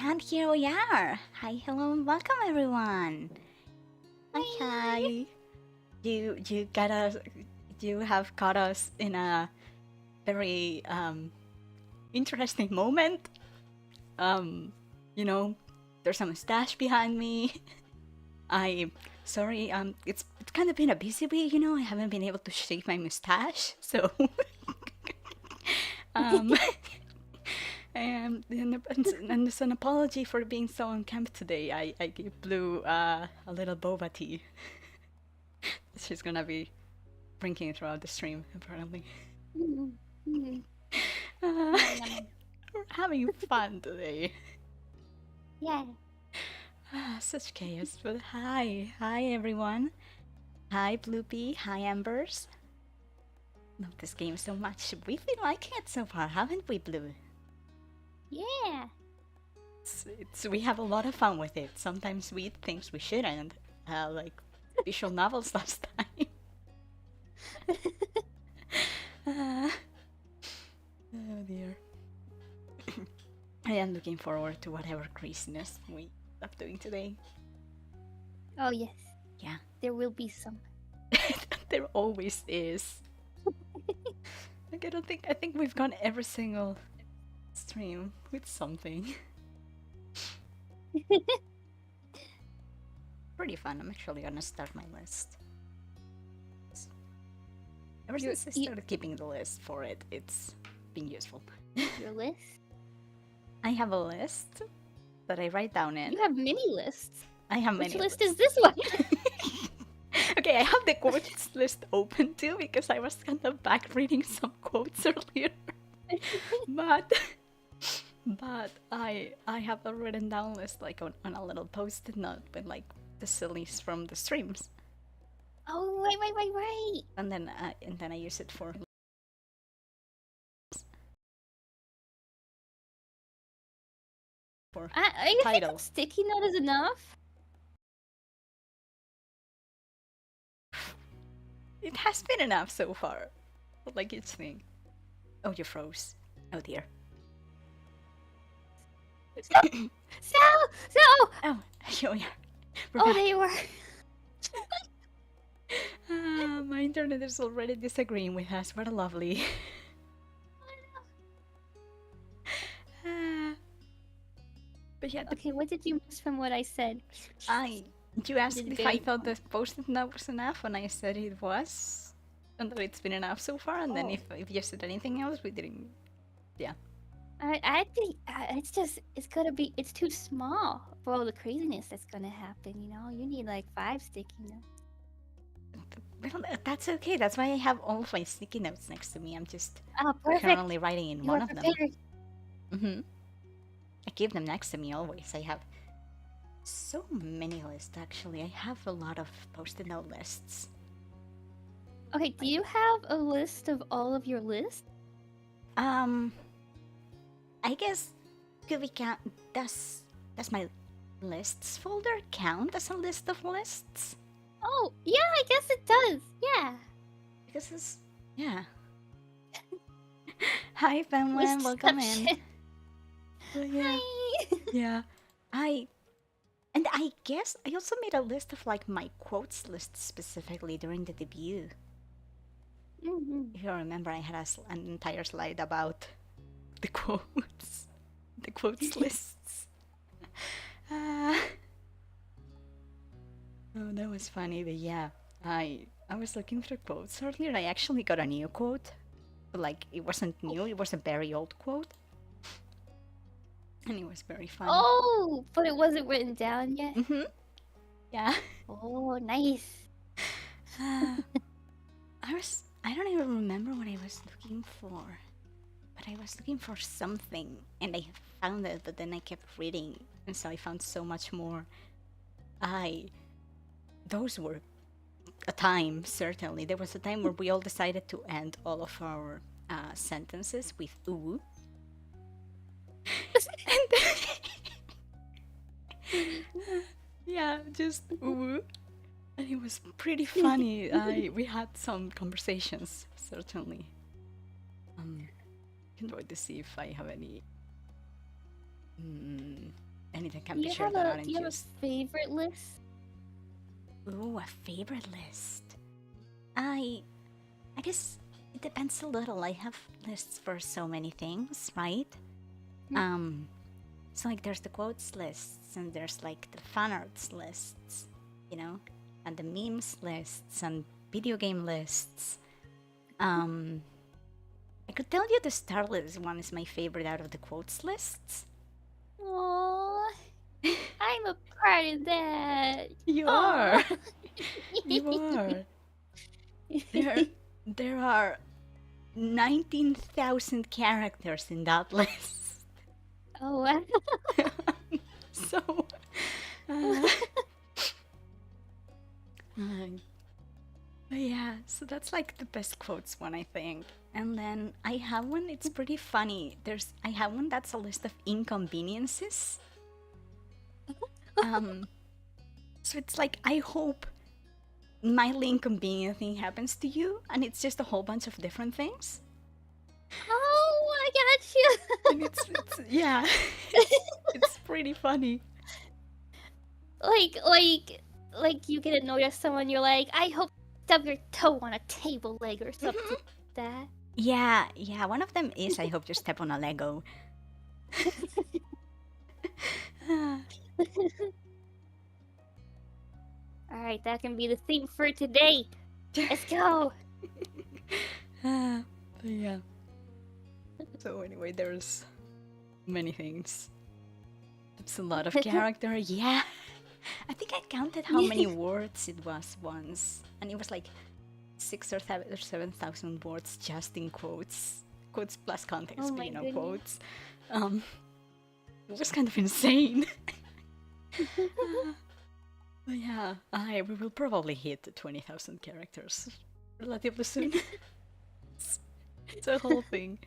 And here we are. Hi, hello, and welcome everyone. Hi, hi. You got us. You have caught us in a very interesting moment. You know, there's a mustache behind me. Sorry. It's kind of been a busy week. You know, I haven't been able to shave my mustache, so. And as an apology for being so unkempt today, I gave Blue a little boba tea. She's gonna be drinking throughout the stream, apparently. We're having fun today. Yeah. Such chaos, but hi. Hi, everyone. Hi, Bloopy. Hi, Embers. Love this game so much. We've been liking it so far, haven't we, Blue? Yeah. We have a lot of fun with it. Sometimes we eat things we shouldn't, like visual novels last time. Oh dear. I am looking forward to whatever craziness we end up doing today. Oh yes. Yeah. There will be some. There always is. Like I think we've gone every single stream with something. Pretty fun. I'm actually gonna start my list. Ever since I started keeping the list for it, it's been useful. Your list? I have a list that I write down in. You have many lists. I have Which many list is this one? Okay, I have the quotes list open too because I was kind of back reading some quotes earlier. but I have a written down list like on a little post-it note with like the sillies from the streams. Oh, right. And then I use it for I titles. think a sticky note is enough. It has been enough so far. Like each thing. Oh, you froze. Oh dear. So! Oh, here we are. Oh, there you were. My internet is already disagreeing with us. What a lovely. But yeah. Okay, what did you miss from what I said? I You asked Did if I very thought the post-it note was enough, and I said it was, and that it's been enough so far. And then Oh. if you said anything else, we didn't. Yeah. I think it's gonna be it's too small for all the craziness that's gonna happen. You know, you need like 5 sticky notes. Well, that's okay. That's why I have all of my sticky notes next to me. I'm just Oh, perfect. currently writing in You one are of them. prepared. Mm-hmm. I keep them next to me always. I have so many lists, actually. I have a lot of post-it note lists. Okay, do you have a list of all of your lists? Um, I guess could we count? Does my lists folder count as a list of lists? Oh, yeah, I guess it does. Yeah. Because it's yeah. Hi, Penland. Welcome in. Listception. So, yeah, Hi. yeah. I guess I also made a list of like my quotes list specifically during the debut. Mhm. If you remember, I had an entire slide about the quotes, the quotes lists. Uh, oh, that was funny. But yeah, I was looking through quotes earlier. I actually got a new quote. But, like, it wasn't new. It was a very old quote, and it was very funny. Oh, but it wasn't written down yet. Mhm. Yeah. Oh, nice. I don't even remember what I was looking for, but I was looking for something and I found it, but then I kept reading, and so I found so much more. I, those were a time, certainly. There was a time where we all decided to end all of our sentences with ooh. Yeah, just ooh. And it was pretty funny. We had some conversations, certainly. Can't wait to see if I have anything can be shared that aren't Do you have a just. favorite list? Ooh, a favorite list. I I guess it depends a little. I have lists for so many things, right? Um, so like there's the quotes lists and there's like the fan arts lists, you know, and the memes lists and video game lists. Um, I could tell you the Star List one is my favorite out of the quotes lists. Oh, I'm a part of that. You Aw. are. You are. There, there are 19,000 characters in that list. Oh, wow. So, uh, yeah, so that's like the best quotes one, I think. And then I have one, it's pretty funny. I have one that's a list of inconveniences. So it's like, I hope mildly inconvenient thing happens to you, and it's just a whole bunch of different things. Oh, I got you. And it's yeah, it's pretty funny. like you get annoyed at someone. You're like, I hope you stub your toe on a table leg or something like that. Yeah, one of them is I hope you step on a Lego. All right, that can be the theme for today. Let's go. Yeah. So anyway, there's many things. It's a lot of character. Yeah. I think I counted how many words it was once, and it was like 7,000 words just in quotes, quotes plus context, Oh but my you know, goodness. quotes. It was kind of insane. But yeah, we will probably hit the 20,000 characters relatively soon. It's a whole thing.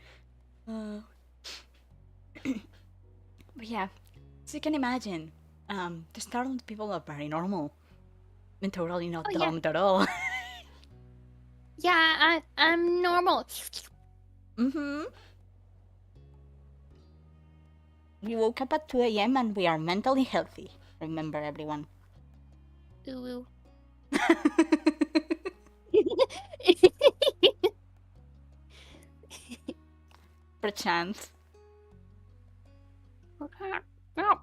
But yeah, so you can imagine, the Starland people are very normal and totally not Oh, yeah. dumb at all. Yeah, I'm normal. Mm-hmm. We woke up at 2 a.m. and we are mentally healthy. Remember, everyone. Ooh. Perchance. Okay. No.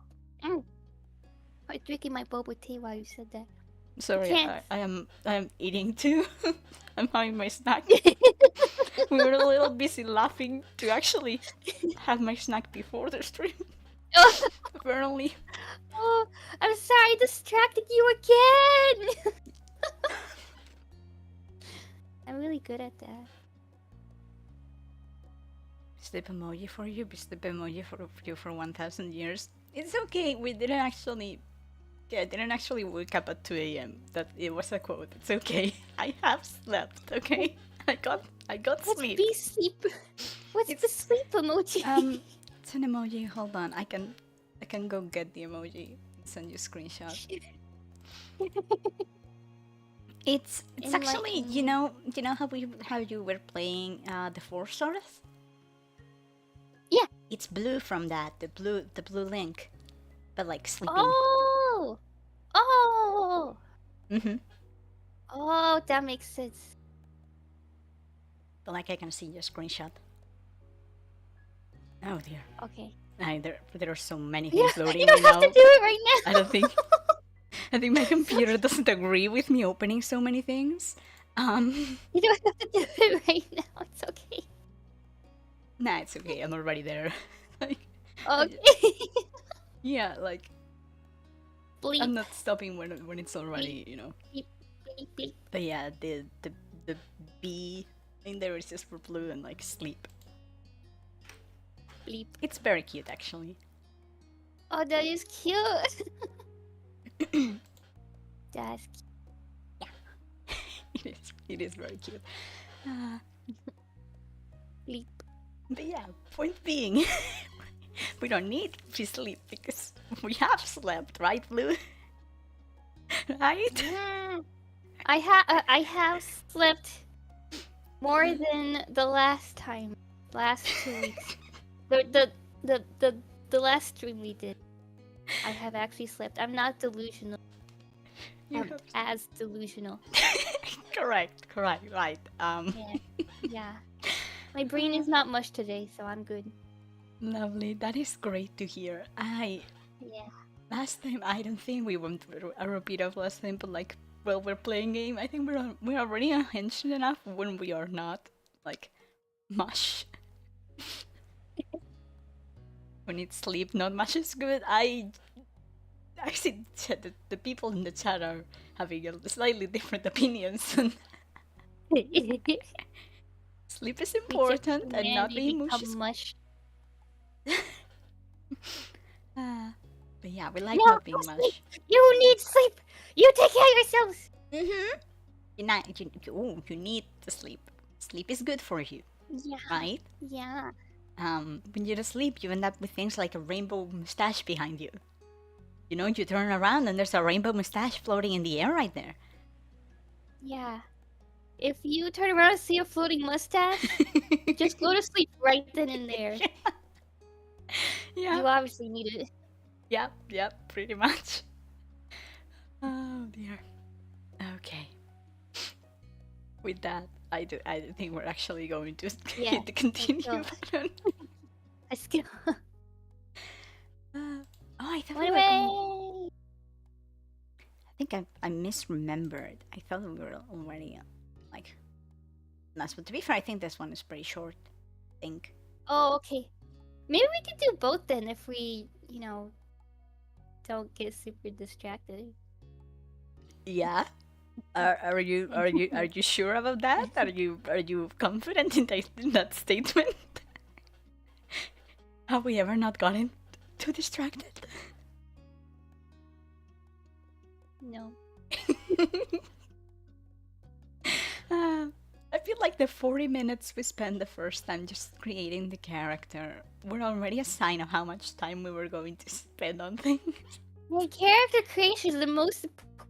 drinking my boba tea while you said that. Sorry, Can't. I am eating too. I'm having my snack. We were a little busy laughing to actually have my snack before the stream. Apparently. Oh, I'm sorry, I distracted you again. I'm really good at that. Sleep emoji for you, sleep emoji for you for 1,000 years. It's okay. We didn't actually. Yeah, I didn't actually wake up at 2 a.m. That it was a quote. It's okay. I have slept. Okay, I got What's sleep. be sleep? What's the It's sleep emoji? it's an emoji. Hold on, I can go get the emoji and send you a screenshot. It's actually Enlighten you know how you were playing the Four Stars. Yeah. It's blue from that the blue link, but like sleeping. Oh. Oh. Mm-hmm. Oh, that makes sense. But like I can see your screenshot. Oh dear. Okay. There are so many You things don't, loading you right don't have to now. do it right I now. don't think I think my computer doesn't agree with me opening so many things. You don't have to do it right now. It's okay. Nah, it's okay. I'm already there. like, Okay. yeah, like I'm Bleep. not stopping when it's Bleep. already, you know. Bleep. Bleep. Bleep. But yeah, the B thing there is just for blue and like sleep. Bleep. It's very cute actually. Oh, that is cute. That's cute. It is very cute. Bleep. But yeah, point being, we don't need to sleep because we have slept, right, Blue? Right? Mm. I have slept more than the last time. Last 2 weeks. The last stream we did. I have actually slept. I'm not delusional. You I'm have as delusional. correct, right. Yeah. Yeah. My brain is not much today, so I'm good. Lovely. That is great to hear. Yeah. Last time I don't think we went through a repeat of last time, but like while we're playing game, I think we're already unhinged enough when we are not like mush. When it's sleep, not much is good. I see the people in the chat are having a slightly different opinions. Sleep is We just important and not humanity being mush become is mush. uh, but yeah, we like No, not being sleep. mush. You need sleep. You take care of yourselves. Mm-hmm. You need to sleep. Sleep is good for you, Yeah. right? Yeah. When you're asleep, you end up with things like a rainbow mustache behind you. You know, you turn around and there's a rainbow mustache floating in the air right there. Yeah. If you turn around and see a floating mustache, just go to sleep right then and there. Yeah. You obviously need it. Yep, pretty much. Oh dear. Okay. With that, I think we're actually going to Yeah. hit the continue Let's go. button. Let's go. Oh, I thought we One were going. away. I think I misremembered. I thought we were already like last, but to be fair, I think this one is pretty short. I think. Oh, okay. Maybe we could do both then if we, don't get super distracted. Yeah. Are you sure about that? Are you confident in that statement? Have we ever not gotten too distracted? No. I feel like the 40 minutes we spent the first time just creating the character were already a sign of how much time we were going to spend on things. Yeah, character creation is the most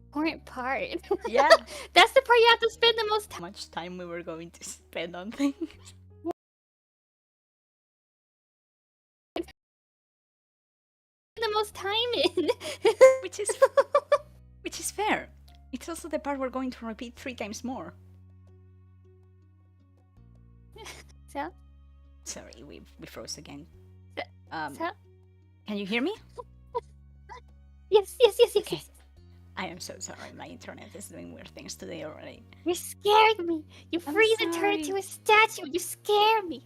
important part. Yeah. That's the part you have to spend the most How much time we were going to spend on things. time in. Which is fair. It's also the part we're going to repeat 3 times more. So? Sorry, we froze again. So? Can you hear me? Yes, yes, yes, yes, Okay. yes. I am so sorry. My internet is doing weird things today already. You scared me. You I'm freeze and turn into sorry. a statue. You scare me.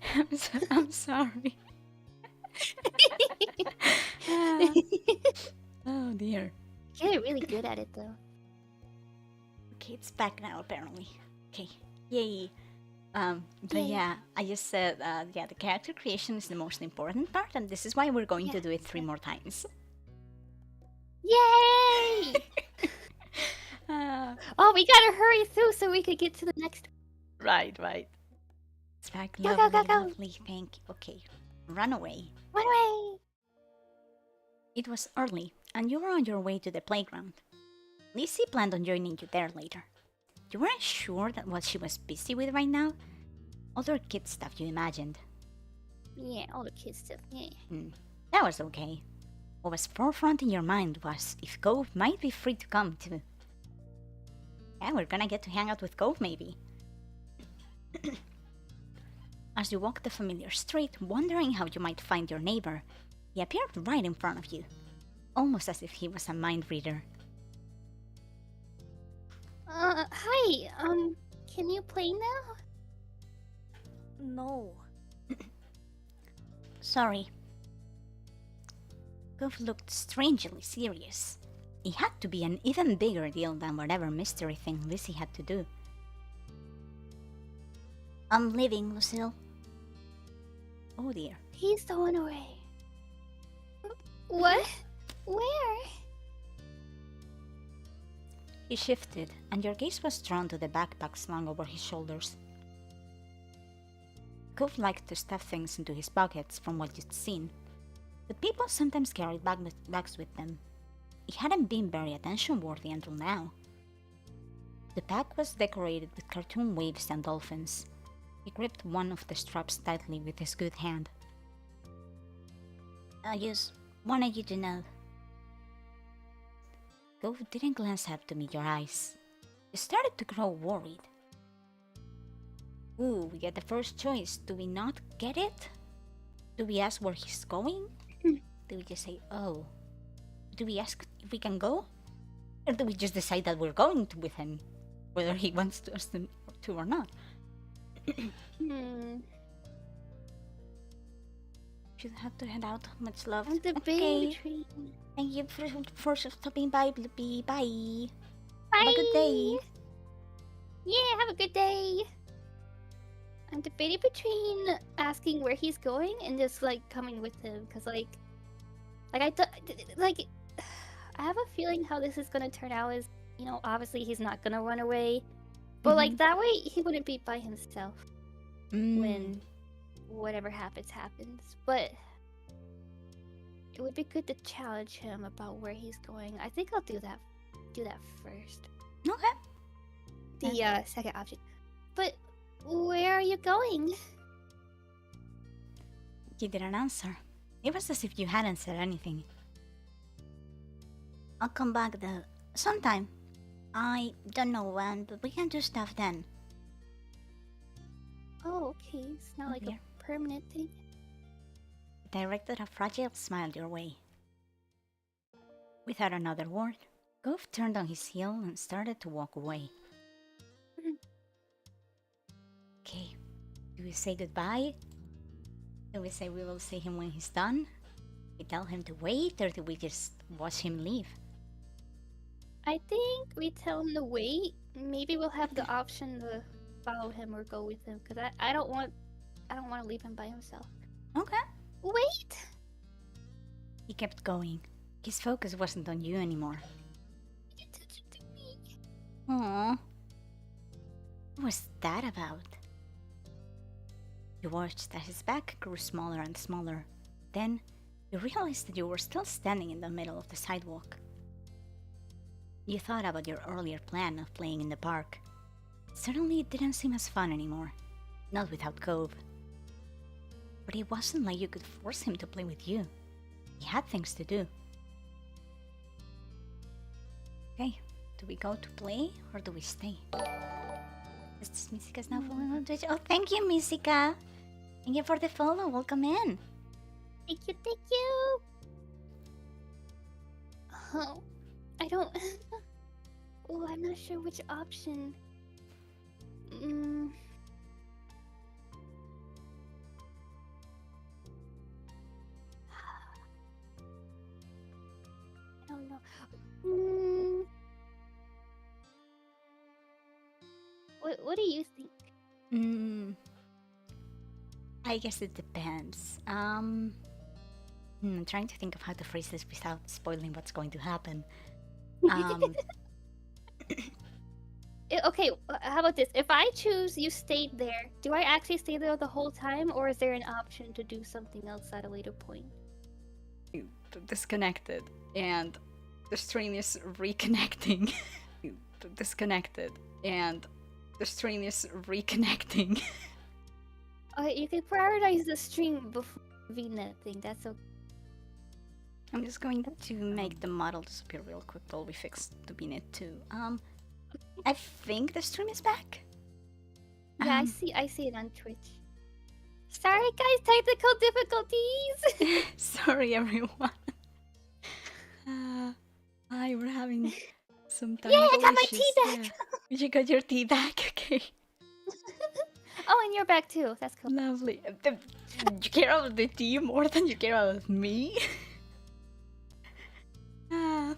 I'm sorry. Ah, oh dear. You're really good at it, though. Okay, it's back now apparently. Okay, yay. But Yay. yeah, I just said, yeah, the character creation is the most important part, and this is why we're going Yeah. to do it three Yeah. more times. Yay! uh, Oh, we gotta hurry through so we could get to the next. right, right. It's back, Go, go, go, lovely, go. lovely, thank you. Okay, run away. Run away. It was early, and you were on your way to the playground. Lizzie planned on joining you there later. You weren't sure that what she was busy with right now? Other kid stuff you imagined. Yeah, all the kids stuff. Yeah. That was okay. What was forefront in your mind was if Cove might be free to come too. Yeah, we're gonna get to hang out with Cove maybe. As you walked the familiar street, wondering how you might find your neighbor, he appeared right in front of you, almost as if he was a mind reader. Hi. Can you play now? No. Sorry. Cove looked strangely serious. It had to be an even bigger deal than whatever mystery thing Lizzie had to do. I'm leaving, Lucille. Oh dear. He's going away. What? Where? He shifted, and your gaze was drawn to the backpack slung over his shoulders. Cove liked to stuff things into his pockets from what you'd seen, but people sometimes carried bags with them. It hadn't been very attention-worthy until now. The pack was decorated with cartoon waves and dolphins. He gripped one of the straps tightly with his good hand. I just wanted you to know. Cove didn't glance up to meet your eyes. You started to grow worried. Ooh, we get the first choice. Do we not get it? Do we ask where he's going? Do we just say, oh? Do we ask if we can go? Or do we just decide that we're going to with him? Whether he wants us to or not? Should have to head out. Much love. I'm debating Okay. between. Thank you for stopping by, Bloopy. Bye. Bye. Have a good day. Yeah, have a good day. I'm debating between asking where he's going and just like coming with him, cause like I I have a feeling how this is gonna turn out is, you know, obviously he's not gonna run away, but like that way he wouldn't be by himself when whatever happens. But it would be good to challenge him about where he's going. I think I'll do that first. Okay. The second option. But where are you going? You didn't answer. It was as if you hadn't said anything. I'll come back though. Sometime. I don't know when, but we can do stuff then. Oh, okay. It's not like dear. a permanent thing. He directed a fragile smile your way. Without another word, Cove turned on his heel and started to walk away. Okay, do we say goodbye? Do we say we will see him when he's done? We tell him to wait, or do we just watch him leave? I think we tell him to wait. Maybe we'll have the option to follow him or go with him, because I don't want to leave him by himself. Okay. Wait. He kept going. His focus wasn't on you anymore. Aww. What was that about? You watched as his back grew smaller and smaller. Then, you realized that you were still standing in the middle of the sidewalk. You thought about your earlier plan of playing in the park. Suddenly, it didn't seem as fun anymore. Not without Cove. But it wasn't like you could force him to play with you. He had things to do. Okay, do we go to play or do we stay? Is Misika's now following on Twitch? Oh, thank you, Misika! Thank you for the follow. Welcome in. Thank you. Oh, I don't. Oh, I'm not sure which option. Mm, I don't know. Mm, what do you think? Mm, I guess it depends. I'm trying to think of how to phrase this without spoiling what's going to happen. Um, Okay, how about this? If I choose you stayed there, do I actually stay there the whole time, or is there an option to do something else at a later point? disconnected, and the stream is reconnecting. Disconnected, and the stream is reconnecting. Okay, you can prioritize the stream before the VNet thing. That's okay. I'm just going to make the model disappear real quick while we fix the BNet too. I think the stream is back. Yeah, I see it on Twitch. Sorry, guys, technical difficulties. Sorry, everyone. Hi, we're having some Yay, I technical got my issues. tea back. Yeah. You got your tea back, okay? Oh, and you're back too. That's cool. Lovely. You care about the tea more than you care about me? Ah,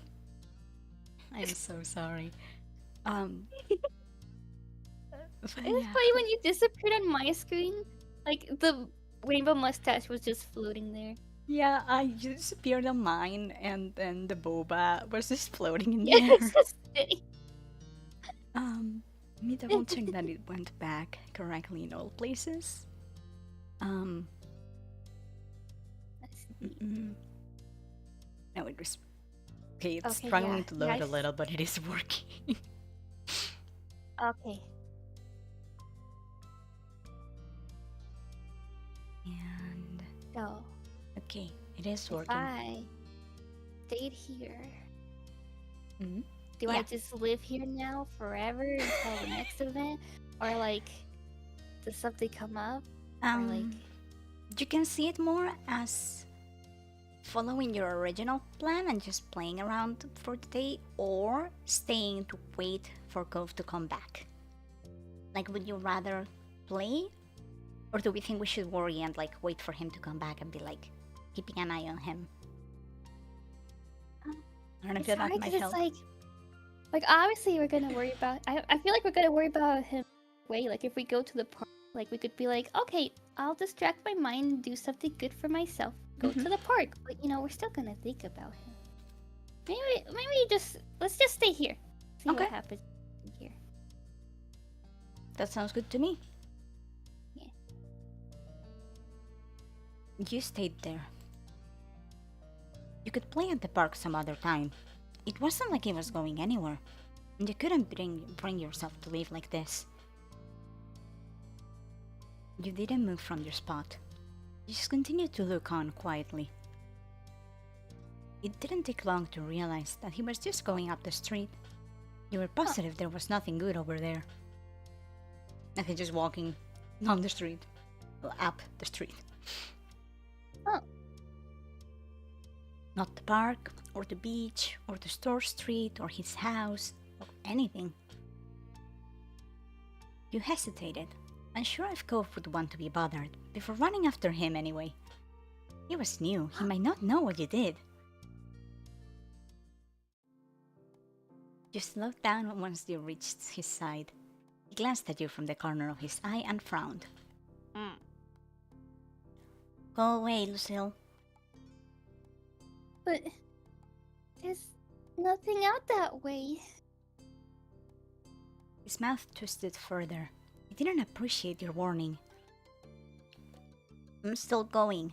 I'm so sorry. It was funny when you disappeared on my screen. Like the rainbow mustache was just floating there. Yeah, I disappeared on mine, and then the boba was just floating in Yeah, the air. it's just sitting. Let me double check that it went back correctly in all places. No, it was. Okay, it's Okay, struggling yeah, to load yeah, a little, but it is working. Okay. And So okay, it is if working. I stayed here, Mhm. do Yeah. I just live here now forever until the next event, or like does something come up, or like? You can see it more as following your original plan and just playing around for the day, or staying to wait for Cove to come back. Like, would you rather play, or do we think we should worry and like wait for him to come back and be like keeping an eye on him? I don't know if It's that hard might because help. it's like obviously we're gonna worry about. I feel like we're gonna worry about him. Way like if we go to the park, like we could be like, okay, I'll distract my mind and do something good for myself. Go to the park, but you know we're still gonna think about him. Maybe let's just stay here. See Okay. what happens here. That sounds good to me. Yeah. You stayed there. You could play at the park some other time. It wasn't like he was going anywhere. And you couldn't bring yourself to leave like this. You didn't move from your spot. You just continued to look on quietly. It didn't take long to realize that he was just going up the street. You were positive there was nothing good over there. Nothing, just walking down the street. Well, up the street. Oh. Not the park, or the beach, or the store street, or his house, or anything. You hesitated, unsure if Cove would want to be bothered, before running after him anyway. He was new, he might not know what you did. You slowed down once you reached his side. He glanced at you from the corner of his eye and frowned. Go away, Lucille. But there's nothing out that way. His mouth twisted further. He didn't appreciate your warning. I'm still going.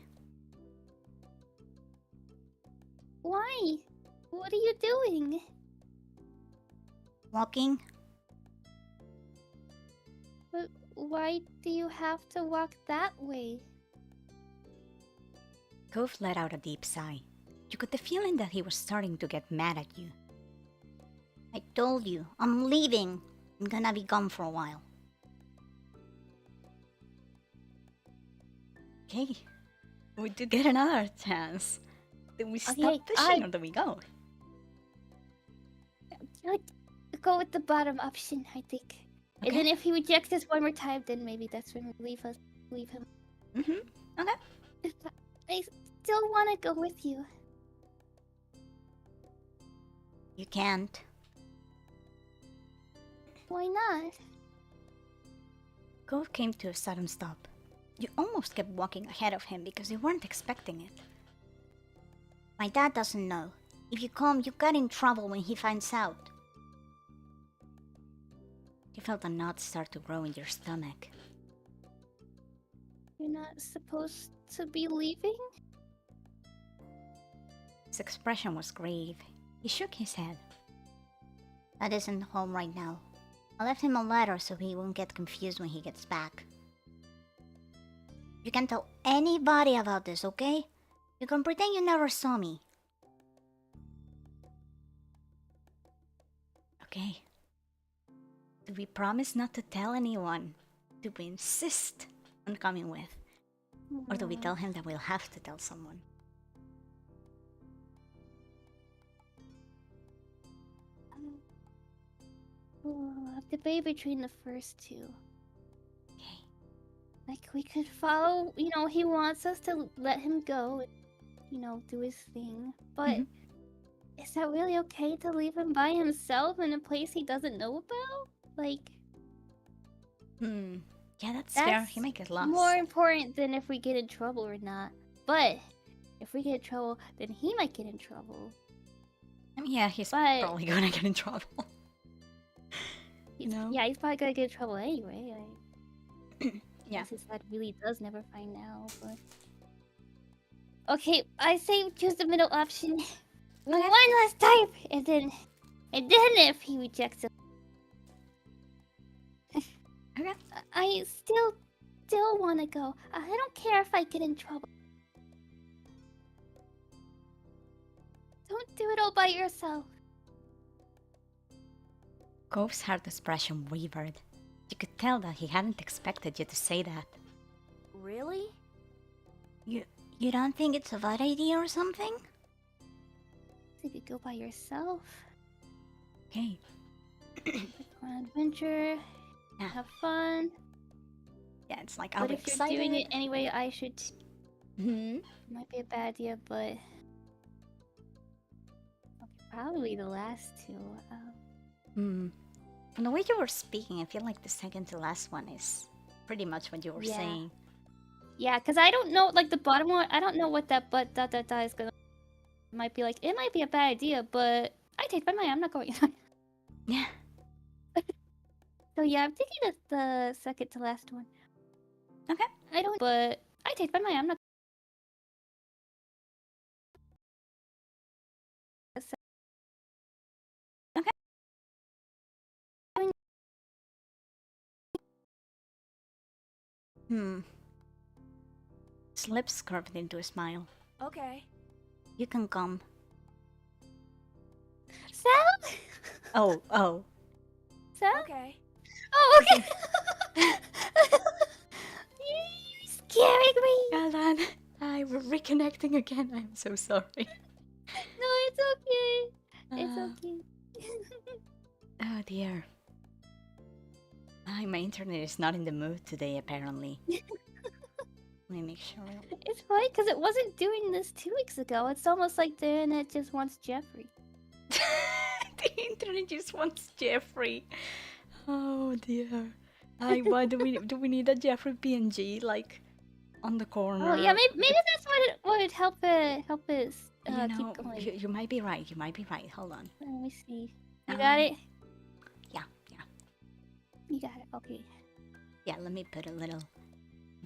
Why? What are you doing? Walking? But why do you have to walk that way? Cove let out a deep sigh. You got the feeling that he was starting to get mad at you. I told you, I'm leaving. I'm gonna be gone for a while. Okay, we do get another chance. Do we stop Okay, fishing or do we go? I'd go with the bottom option, I think. Okay. And then if he rejects us one more time, then maybe that's when we leave him. Okay. I still want to go with you. You can't. Why not? Cove came to a sudden stop. You almost kept walking ahead of him because you weren't expecting it. My dad doesn't know. If you come, you get in trouble when he finds out. You felt a knot start to grow in your stomach. You're not supposed to be leaving? His expression was grave. He shook his head. Dad isn't home right now. I left him a letter so he won't get confused when he gets back. You can't tell anybody about this, okay? You can pretend you never saw me. Okay. Do we promise not to tell anyone? Do we insist on coming with? Or do we tell him that we'll have to tell someone? I've debated between the first two. Okay. Like, we could follow, he wants us to let him go, do his thing. But is that really okay to leave him by himself in a place he doesn't know about? Like... Yeah, that's fair. He might get lost. More important than if we get in trouble or not. But if we get in trouble, then he might get in trouble. I mean, yeah, he's probably gonna get in trouble. Yeah, he's probably gonna get in trouble anyway. Yeah. His dad really does never find out, but... Okay, I say choose the middle option. One last time! And then if he rejects it... Okay. I still want to go. I don't care if I get in trouble. Don't do it all by yourself. Cove's hard expression wavered. You could tell that he hadn't expected you to say that. Really? You don't think it's a bad idea or something? You could go by yourself. Okay. Go on adventure. Yeah. Have fun. Yeah, it's like I'll be excited. But if you're doing it anyway, I should... It might be a bad idea, but... Okay, probably the last two. From the way you were speaking, I feel like the second to last one is pretty much what you were saying. Yeah, because I don't know, like the bottom one, I don't know what that but ... is gonna... Might be like, it might be a bad idea, but I take my mind, I'm not going. Yeah. So yeah, I'm thinking the second to last one. Okay. I don't, but I take my mind, I'm not... Okay. His lips curved into a smile. Okay. You can come. Sam? Oh. Sam? Okay. Oh, okay. You're scaring me. Alan, we're reconnecting again. I'm so sorry. No, it's okay. It's okay. Oh dear. My internet is not in the mood today, apparently. Let me make sure. It's funny because it wasn't doing this 2 weeks ago. It's almost like the internet just wants Jeffrey. The internet just wants Jeffrey. Oh dear. Why do we need a Jeffrey PNG like on the corner? Oh yeah, maybe that's what would help it keep going. You might be right. You might be right. Hold on. Let me see. You got it? Yeah. You got it. Okay. Yeah, let me put a little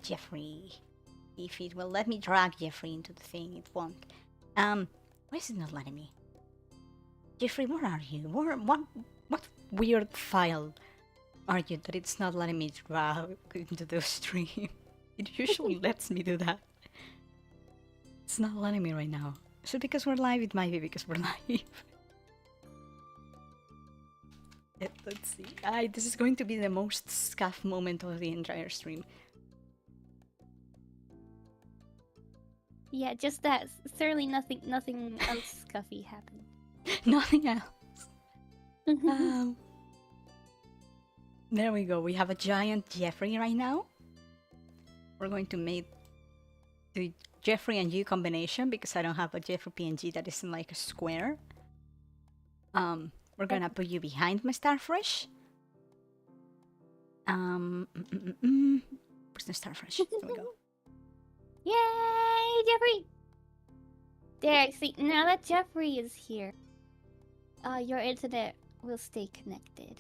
Jeffrey. If it will let me drag Jeffrey into the thing, it won't. Why is it not letting me? Jeffrey, where are you? What weird file are you that it's not letting me drag into the stream? It usually lets me do that. It's not letting me right now. Is it because we're live? It might be because we're live. Let's see. This is going to be the most scuff moment of the entire stream. Yeah, just that. Certainly nothing else scuffy happened. Nothing else. Um, there we go. We have a giant Jeffrey right now. We're going to make the Jeffrey and you combination because I don't have a Jeffrey PNG that isn't like a square. We're gonna put you behind my starfish. Where's the starfish? There we go. Yay, Jeffrey! There, see, now that Jeffrey is here, your internet will stay connected.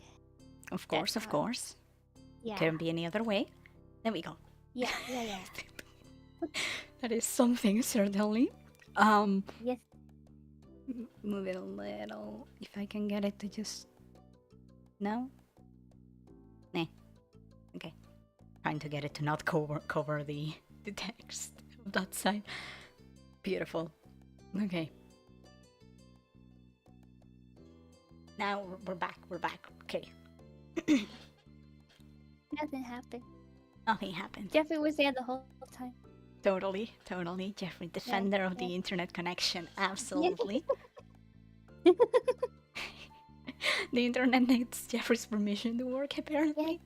Of course, That's of how- course. Yeah. Couldn't be any other way. There we go. Yeah. That is something, certainly. Yes. Move it a little. If I can get it to just... No? Nah. Okay. Trying to get it to not cover the text of that side. Beautiful. Okay. Now we're back. We're back. Okay. Nothing happened. Nothing happened. Jeffrey was there the whole time. Totally. Jeffrey, defender of the internet connection. Absolutely. The internet needs Jeffrey's permission to work, apparently.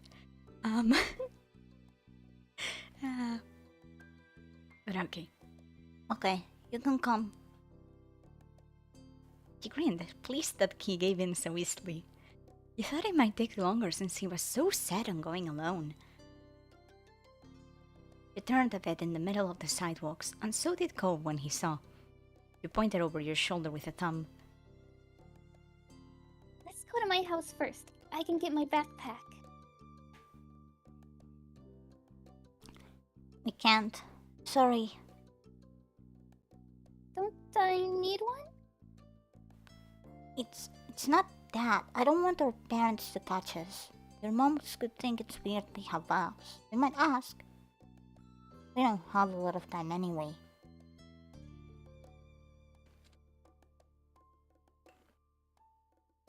But okay. Okay, you can come. He grinned, pleased that he gave in so easily. You thought it might take longer since he was so set on going alone. You turned a bit in the middle of the sidewalks, and so did Cove when he saw. You pointed over your shoulder with a thumb. Let's go to my house first. I can get my backpack. We can't. Sorry. Don't I need one? It's not that. I don't want our parents to catch us. Their moms could think it's weird we have bags. They might ask. We don't have a lot of time anyway.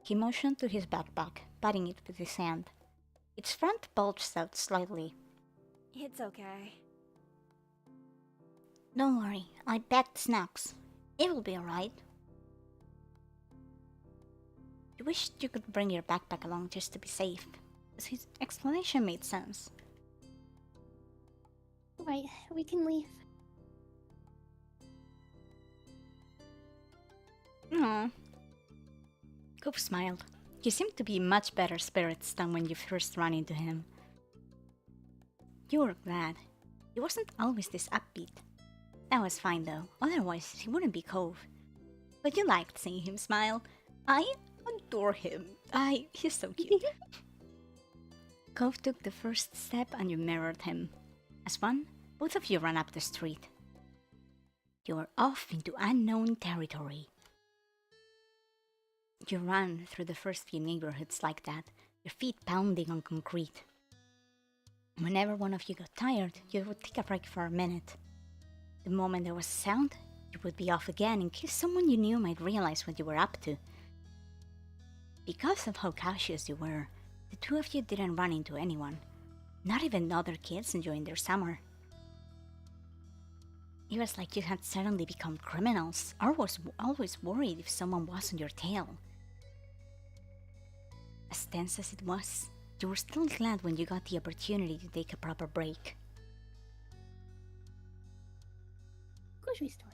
He motioned to his backpack, patting it with his hand. Its front bulged out slightly. It's okay. Don't worry, I packed snacks. It will be alright. You wished you could bring your backpack along just to be safe, but his explanation made sense. Right, we can leave. Aww. Cove smiled. You seemed to be in much better spirits than when you first ran into him. You were glad. He wasn't always this upbeat. That was fine though, otherwise he wouldn't be Cove. But you liked seeing him smile. I adore him. He's so cute. Cove took the first step and you mirrored him. As one, both of you ran up the street. You were off into unknown territory. You ran through the first few neighborhoods like that, your feet pounding on concrete. Whenever one of you got tired, you would take a break for a minute. The moment there was a sound, you would be off again in case someone you knew might realize what you were up to. Because of how cautious you were, the two of you didn't run into anyone, not even other kids enjoying their summer. It was like you had suddenly become criminals, or was always worried if someone was on your tail. As tense as it was, you were still glad when you got the opportunity to take a proper break. Grocery store.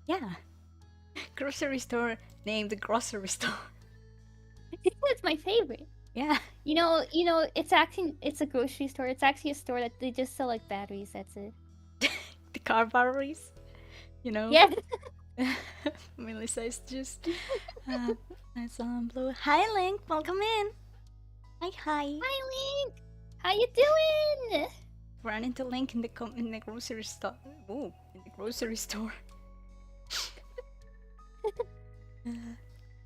Yeah. Grocery store named grocery store. It's my favorite. Yeah. You know, it's a grocery store. It's actually a store that they just sell like batteries. That's it. The car batteries. You know? Yeah. Melissa is just nice on blue. Hi Link, welcome in. Hi. Hi, Link. How you doing? Ran into Link in the grocery store. Ooh, in the grocery store.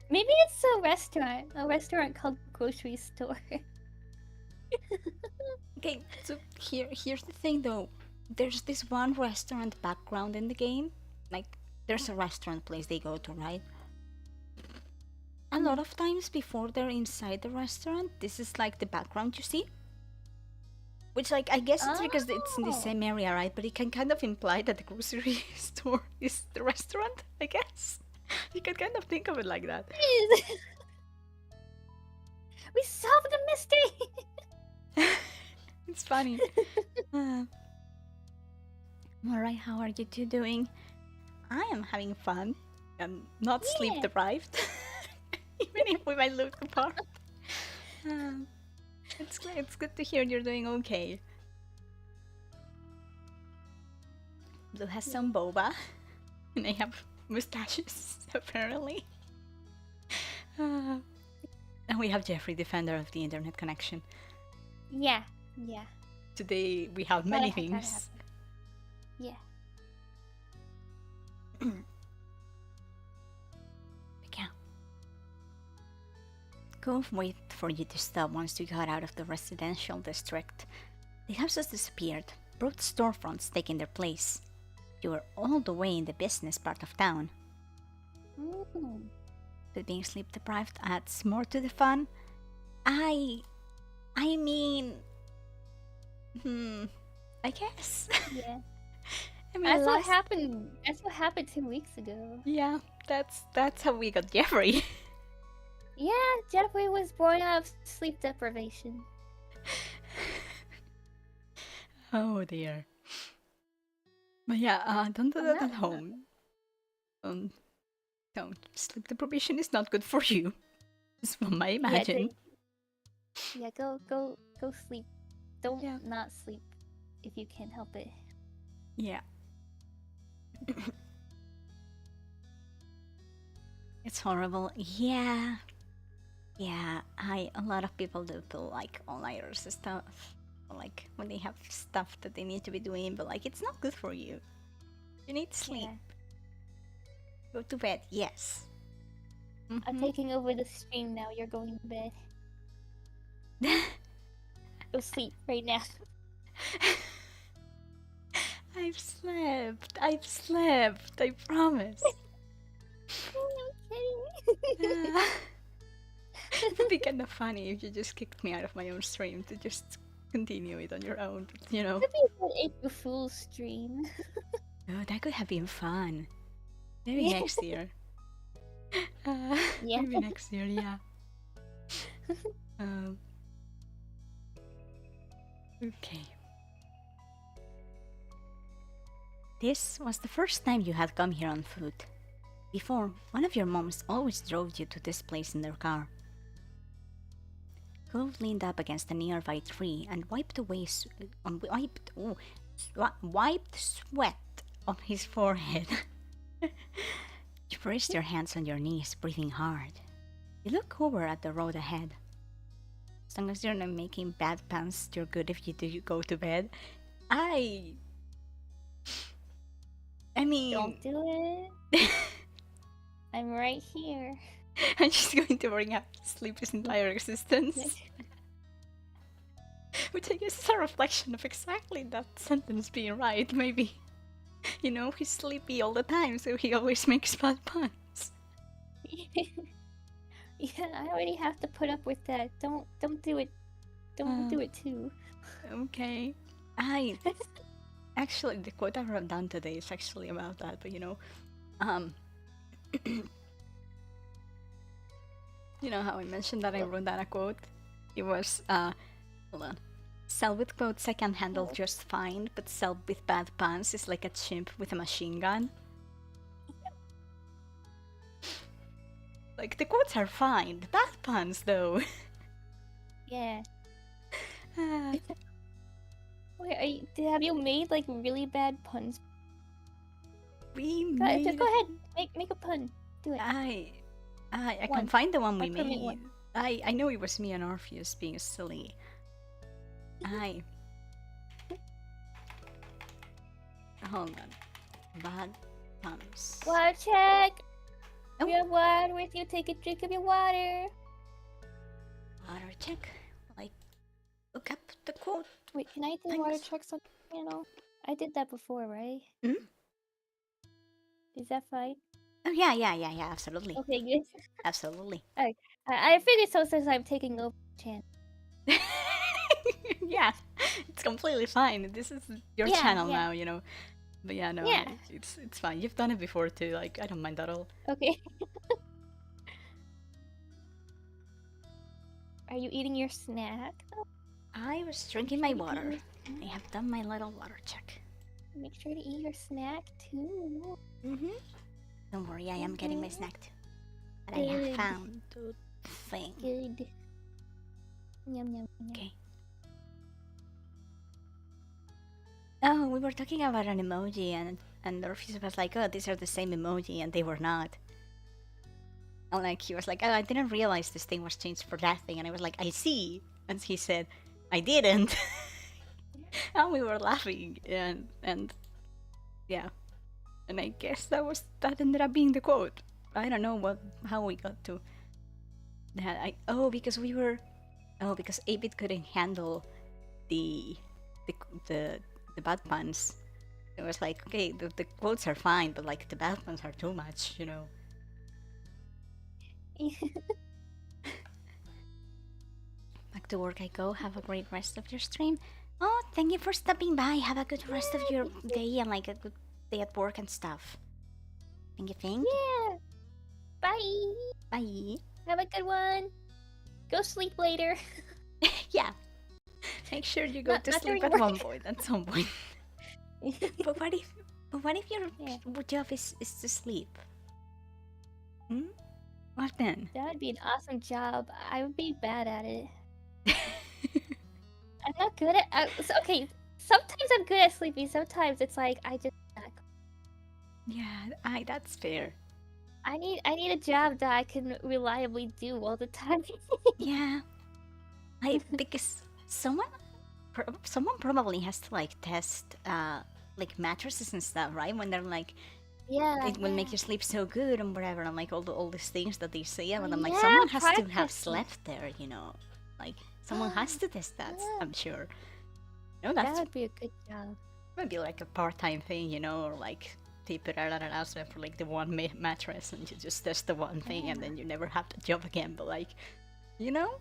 Maybe it's a restaurant called grocery store. Okay, so here's the thing though. There's this one restaurant background in the game. Like, there's a restaurant place they go to, right? A lot of times before they're inside the restaurant, this is like the background you see. Which, like, I guess it's because it's in the same area, right? But it can kind of imply that the grocery store is the restaurant, I guess. You can kind of think of it like that. We solved the mystery! It's funny. Uh, Alright, how are you two doing? I am having fun. I'm not sleep Yeah. deprived. Even if we might look apart. Um, it's good to hear you're doing okay. Blue has some boba, and I have mustaches, apparently. And we have Jeffrey, defender of the internet connection. Yeah. Yeah. Today we have many things. Yeah. Yeah. Cove waited for you to stop once you got out of the residential district. The houses disappeared, broad storefronts taking their place. You were all the way in the business part of town. Mm. But being sleep deprived adds more to the fun. I mean, I guess. Yeah. I mean, That's what happened. That's what happened 2 weeks ago. Yeah, that's how we got Jeffrey. Yeah, Jeffrey was born out of sleep deprivation. Oh dear. But yeah, don't do that at home. Don't. Sleep deprivation is not good for you. That's what I imagine. Yeah, go sleep. Don't not sleep if you can't help it. Yeah. It's horrible. Yeah. Yeah, a lot of people do like all-nighters and stuff. Like when they have stuff that they need to be doing, but like it's not good for you. You need to sleep. Yeah. Go to bed, yes. I'm taking over the stream now. You're going to bed. Go sleep right now. I've slept. I promise. Okay. It would be kind of funny if you just kicked me out of my own stream to just continue it on your own, you know. Could be an April Fool's stream. Oh, that could have been fun. Maybe next year. Yeah. Maybe next year, yeah. Okay. This was the first time you had come here on foot. Before, one of your moms always drove you to this place in their car. Cove leaned up against a nearby tree and wiped away wiped sweat on his forehead. You braced your hands on your knees, breathing hard. You look over at the road ahead. As long as you're not making bad puns, you're good if you do go to bed. I mean... Don't do it. I'm right here. I'm just going to bring up Sleepy's entire existence. Which I guess is a reflection of exactly that sentence being right, maybe. You know, he's sleepy all the time, so he always makes bad puns. Yeah, I already have to put up with that. Don't do it. Don't do it too. Okay. Actually, the quote I wrote down today is actually about that, but you know, you know how I mentioned that I wrote down a quote? It was, hold on. Sell with quotes I can handle just fine, but sell with bad puns is like a chimp with a machine gun. Like, the quotes are fine, the bad puns though. Yeah. Wait, have you made like really bad puns? Go ahead, make a pun. Do it. I can find the one we made. One. I know it was me and Orpheus being silly. Hold on. Bad puns. Water check. Oh. You have water with you. Take a drink of your water. Water check. Like, look up the quote. Wait, can I do water checks on the channel? I did that before, right? Hmm? Is that fine? Oh yeah, absolutely. Okay, good. Absolutely. Alright. I figured so since I'm taking over the channel. Yeah, it's completely fine. This is your channel now, you know. But yeah, no, it's fine. You've done it before too. Like, I don't mind that at all. Okay. Are you eating your snack? I was drinking my Make sure to water. eat your I snack. have done my little water check. Make sure to eat your snack too. Mm-hmm. Don't worry, I am getting my Mhm. snack too. But I have Good. found the thing. Good. Yum yum yum. Okay. Oh, we were talking about an emoji, and Orpheus was like, "Oh, these are the same emoji," and they were not. And like he was like, "Oh, I didn't realize this thing was changed for that thing," and I was like, "I see," and he said, "I didn't," and we were laughing, and yeah, and I guess that ended up being the quote. I don't know how we got to that. Because 8-bit couldn't handle the the the the bad puns. It was like, okay, the quotes are fine, but like the bad puns are too much, you know. Back to work I go. Have a great rest of your stream. Oh, thank you for stopping by. Have a good rest of your day and like a good day at work and stuff. Thank you, thank you. Yeah. Bye. Bye. Have a good one. Go sleep later. Yeah. Make sure you go to Not sleep during at work. some point. But what if your Yeah. job is to sleep? Hmm? What then? That would be an awesome job. I would be bad at it. I'm not good at. Okay, sometimes I'm good at sleeping. Sometimes it's like I just. Yeah, that's fair. I need a job that I can reliably do all the time. Yeah, because someone probably has to like test like mattresses and stuff, right? When they're like, Yeah. it will make you sleep so good and whatever, and like all these things that they say, and I'm like, Yeah, someone has to have practice. slept there, you know, like someone has to test that. Yeah. I'm sure. No, That that's would be a good job. maybe like a part-time thing, you know, or like they put out an announcement for like the one mattress, and you just test the one thing, and Yeah. then you never have the job again. But like, you know,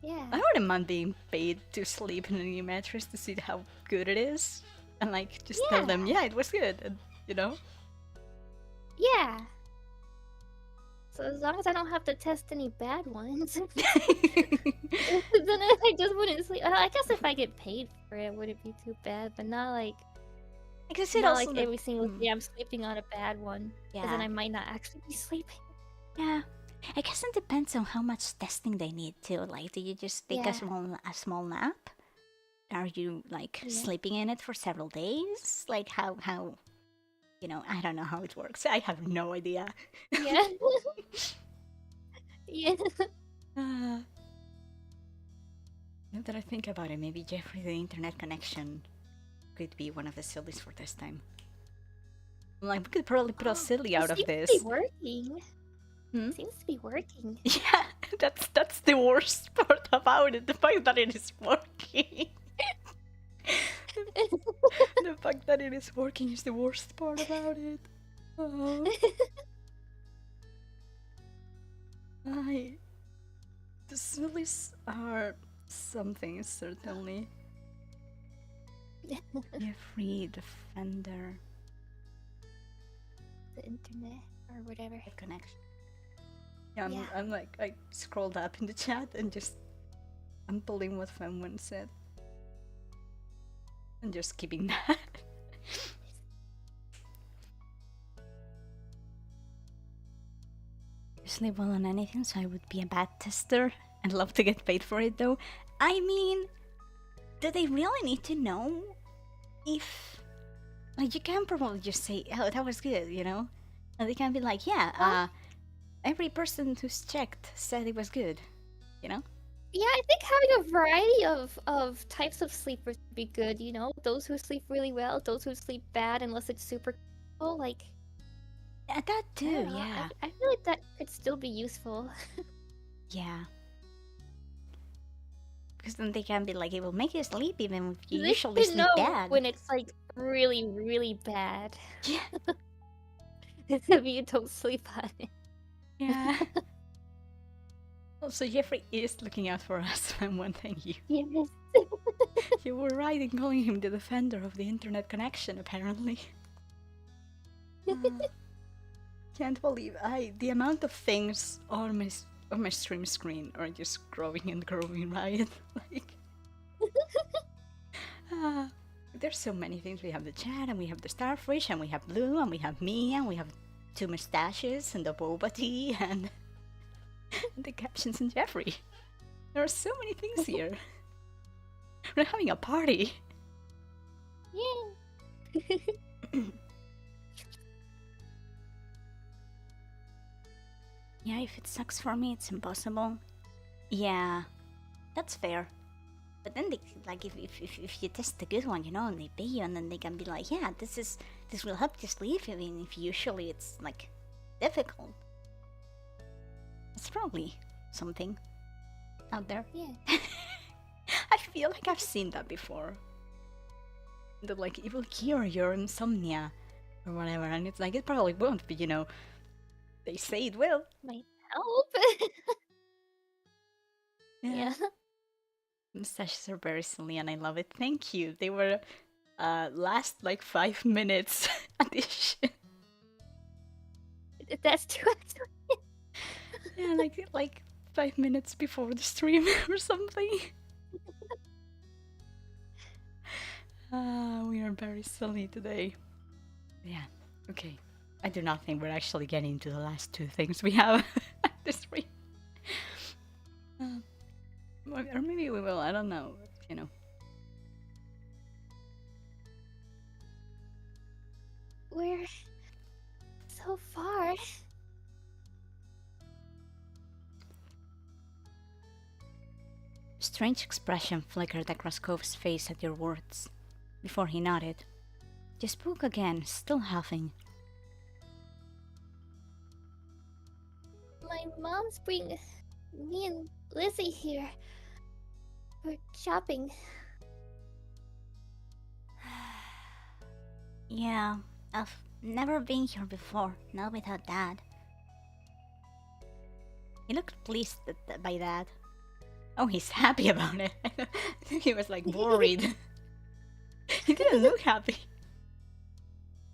Yeah. I wouldn't mind being paid to sleep in a new mattress to see how good it is, and like just tell them, yeah, it was good, and, you know. Yeah. So as long as I don't have to test any bad ones, then I just wouldn't sleep. I guess if I get paid for it, would it be too bad? But not like Because it not also like every single day I'm sleeping on a bad one. Because then yeah, I might not actually be sleeping. yeah. I guess it depends on how much testing they need too. Like, do you just take Yeah. a small nap? Are you like Yeah. sleeping in it for several days? Like how you know, I don't know how it works. I have no idea. Yeah. Yeah. Now that I think about it, maybe Jeffrey the internet connection could be one of the sillies for this time. Like, we could probably put a silly out of Seems this. to be working. Hmm? Seems to be working. Yeah, that's the worst part about it. The fact that it is working. The fact that it is working is the worst part about it. Oh. The sillies are something, certainly. Jeffrey Defender. The internet or whatever. The connection. Yeah, Yeah. I'm like, I scrolled up in the chat and just, I'm pulling what Femwin said. And just keeping that. Sleep well on anything, so I would be a bad tester and love to get paid for it though. I mean, do they really need to know if, like, you can probably just say, oh, that was good, you know? And they can be like, yeah, every person who's checked said it was good, you know? Yeah, I think having a variety of types of sleepers would be good, you know? Those who sleep really well, those who sleep bad unless it's super cool, like Yeah, that I too, don't know, yeah. I feel like that could still be useful. Yeah. Because then they can be like, it will make you sleep even if you They usually should sleep know bad. when it's like really, really bad. Yeah. If you don't sleep on it. Yeah. Also, Jeffrey is looking out for us, One, thank you. Yes. You were right in calling him the defender of the internet connection, apparently. Can't believe the amount of things on my stream screen are just growing and growing, right? Like, uh, there's so many things. We have the chat, and we have the starfish, and we have Blue, and we have me, and we have two mustaches, and the boba tea, and the captions and Jeffrey. There are so many things here. We're having a party. Yeah. Yeah, if it sucks for me, it's impossible. Yeah, that's fair. But then, like, if you test the good one, you know, and they pay you, and then they can be like, yeah, this will help you sleep, even if usually it's like difficult. It's probably something out there. Yeah. I feel like I've seen that before. That like it will cure your insomnia or whatever, and it's like it probably won't, but you know, they say it will. Might help. Yeah. Mustaches are very silly, and I love it. Thank you. They were last like 5 minutes addition. That's too actually. Yeah, like 5 minutes before the stream or something. We are very silly today. Yeah, okay. I do not think we're actually getting to the last two things we have at this stream. Or maybe we will, I don't know, you know. We're so far. Strange expression flickered across Cove's face at your words. Before he nodded. You spoke again, still huffing. My mom's bringing me and Lizzie here. We're shopping. Yeah, I've never been here before, not without Dad. He looked pleased by that. Oh, he's happy about it. I think he was like worried. He didn't look happy.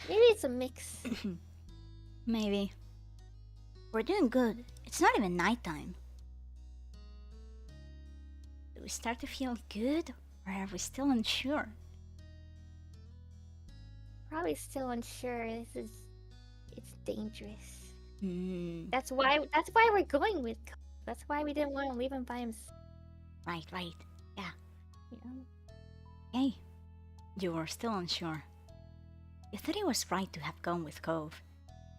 Maybe it's a mix. Maybe. We're doing good. It's not even nighttime. Do we start to feel good, or are we still unsure? Probably still unsure. It's dangerous. Hmm. That's why we're going with Cove. That's why we didn't want to leave him by himself. Right. Yeah. You know? Hey, you were still unsure. You thought it was right to have gone with Cove,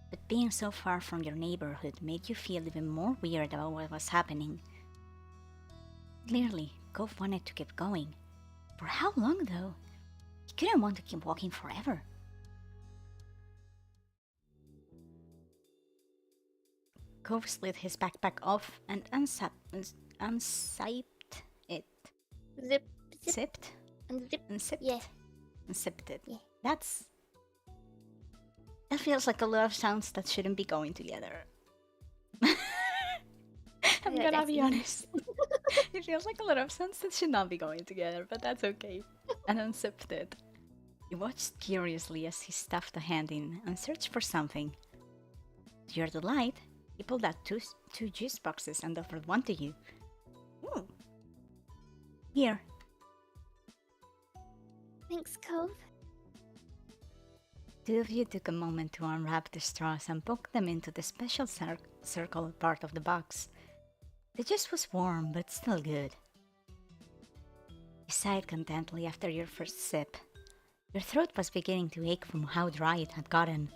but being so far from your neighborhood made you feel even more weird about what was happening. Clearly, Cove wanted to keep going. For how long, though? He couldn't want to keep walking forever. Cove slid his backpack off and unzipped it. Zip. Zipped? Unzip. Unzipped? Yeah. Unzipped it. Yeah. That feels like a lot of sounds that shouldn't be going together. I'm Yeah, gonna that's be easy. honest. It feels like a lot of sounds that should not be going together, but that's okay. And unzipped it. He watched curiously as he stuffed a hand in and searched for something. To your delight, he pulled out two juice boxes and offered one to you. Ooh. Here. Thanks, Cove. Two of you took a moment to unwrap the straws and poke them into the special circle part of the box. The juice was warm, but still good. You sighed contentedly after your first sip. Your throat was beginning to ache from how dry it had gotten.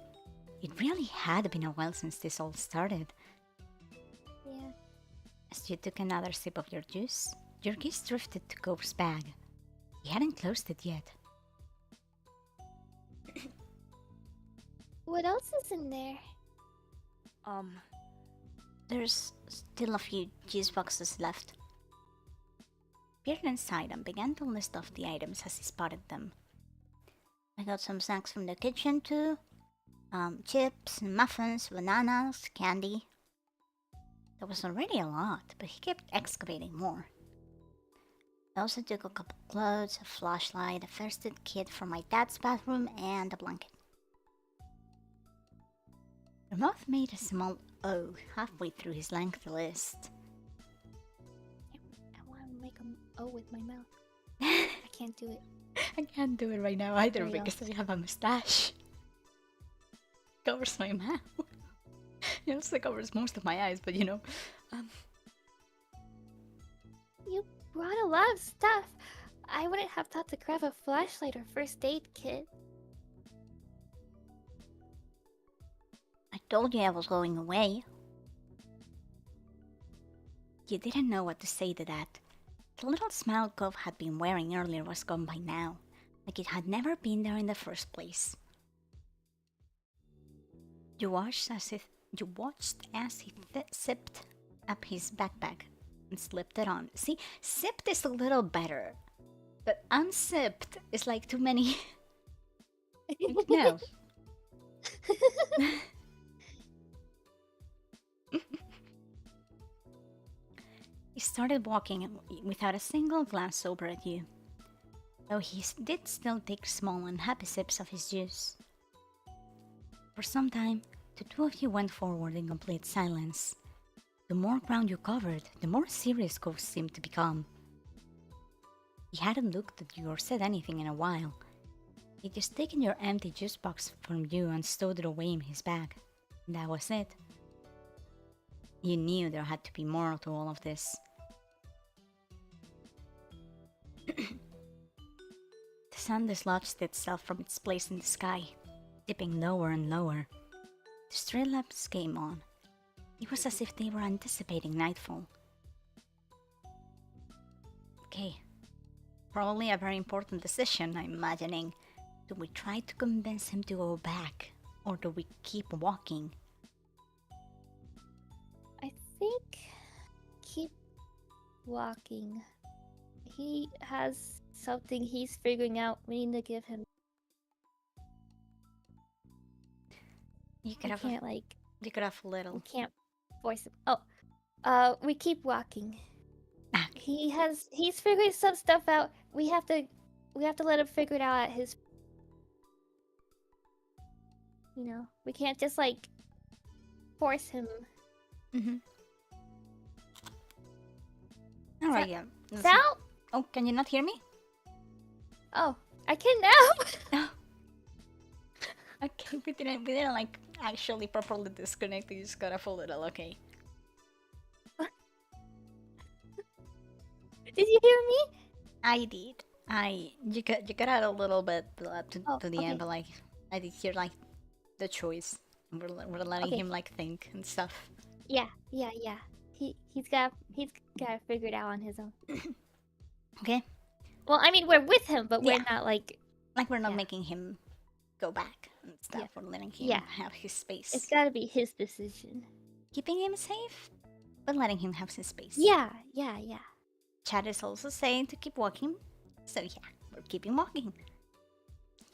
It really had been a while since this all started. Yeah. As you took another sip of your juice, your gaze drifted to Cove's bag. He hadn't closed it yet. What else is in there? There's still a few juice boxes left. Peered inside and began to list off the items as he spotted them. I got some snacks from the kitchen too. Chips, muffins, bananas, candy. There was already a lot, but he kept excavating more. I also took a couple clothes, a flashlight, a first aid kit for my dad's bathroom, and a blanket. Your mouth made a O halfway through his lengthy list. I want to make an O with my mouth. I can't do it. I can't do it right now either There you go. because I have a mustache. Covers my mouth. It also covers most of my eyes, but you know. You brought a lot of stuff. I wouldn't have thought to grab a flashlight or first aid kit. I told you I was going away. You didn't know what to say to that. The little smile Cove had been wearing earlier was gone by now, like it had never been there in the first place. You watched as he zipped up his backpack and slipped it on. See, zipped is a little better, but unzipped is like too many. No. He started walking without a single glance over at you, though he did still take small and happy sips of his juice. For some time, the two of you went forward in complete silence. The more ground you covered, the more serious Cove seemed to become. He hadn't looked at you or said anything in a while. He'd just taken your empty juice box from you and stowed it away in his bag. And that was it. You knew there had to be more to all of this. The sun dislodged itself from its place in the sky, dipping lower and lower. The street lamps came on. It was as if they were anticipating nightfall. Okay. Probably a very important decision, I'm imagining. Do we try to convince him to go back? Or do we keep walking? I think keep walking. He has something he's figuring out. We need to give him. You could We have can't you could have a little. we can't force him. We keep walking. Ah, He's figuring some stuff out. We have to let him figure it out at his. You know, we can't just force him. Mm-hmm. Alright, yeah. Sal? Oh, can you not hear me? Oh, I can now. Okay, we didn't like actually properly disconnect. You just got off a little. Okay. Did you hear me? I did. You got out a little bit to the Okay. end, but like I did hear like the choice. We're letting Okay. him like think and stuff. Yeah. He's got to figure it out on his own. Okay. Well, I mean, we're with him, but Yeah. we're not Like we're not Yeah. making him go back and stuff. Yeah. We're letting him Yeah. have his space. It's got to be his decision. Keeping him safe, but letting him have his space. Yeah. Chad is also saying to keep walking. So yeah, we're keeping walking.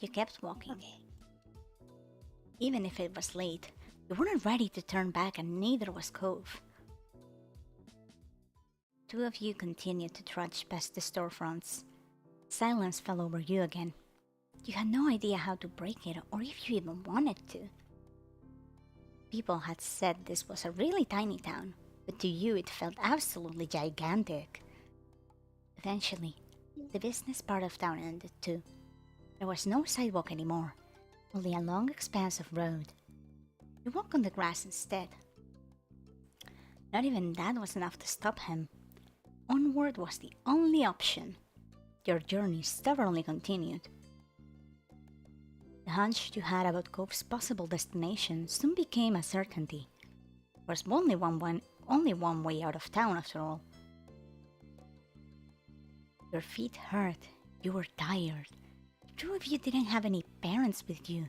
You kept walking. Okay. Even if it was late, you weren't ready to turn back and neither was Cove. Two of you continued to trudge past the storefronts. Silence fell over you again. You had no idea how to break it or if you even wanted to. People had said this was a really tiny town, but to you it felt absolutely gigantic. Eventually, the business part of town ended too. There was no sidewalk anymore, only a long expanse of road. You walked on the grass instead. Not even that was enough to stop him. Onward was the only option. Your journey stubbornly continued. The hunch you had about Cove's possible destination soon became a certainty. There was only one way out of town after all. Your feet hurt, you were tired. The two of you didn't have any parents with you,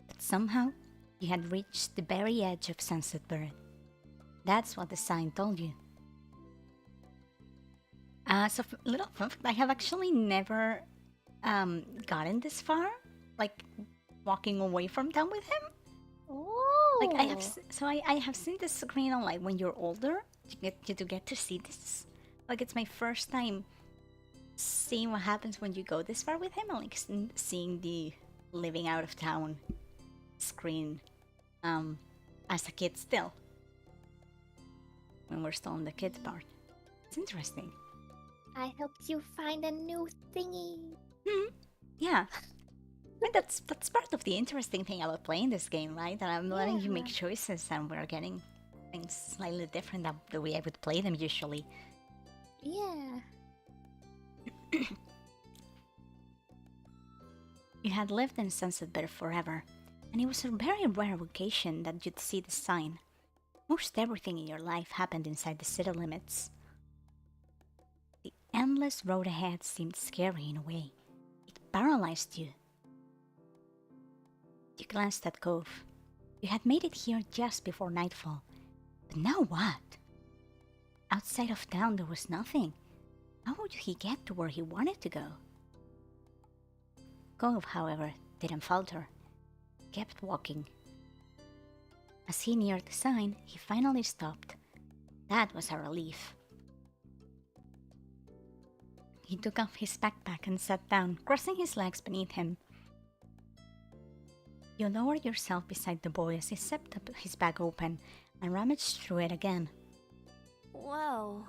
but somehow you had reached the very edge of Sunset Bird. That's what the sign told you. So little fun fact, I have actually never gotten this far, like walking away from town with him. Oh. Like I have seen this screen on like when you're older, you get to see this. Like it's my first time seeing what happens when you go this far with him, and like seeing the living out of town screen as a kid still. when we're still on the kids part. It's interesting. I helped you find a new thingy. Yeah. And that's part of the interesting thing about playing this game, right? That I'm letting you make Yeah. choices and we're getting things slightly different than the way I would play them usually. Yeah. You had lived in Sunset Bear forever, and it was a very rare occasion that you'd see the sign. Most everything in your life happened inside the city limits. The endless road ahead seemed scary in a way. It paralyzed you. You glanced at Cove. You had made it here just before nightfall. But now what? Outside of town there was nothing. How would he get to where he wanted to go? Cove, however, didn't falter. He kept walking. As he neared the sign, he finally stopped. That was a relief. He took off his backpack and sat down, crossing his legs beneath him. You lowered yourself beside the boy as he zipped up his bag open and rummaged through it again. Whoa.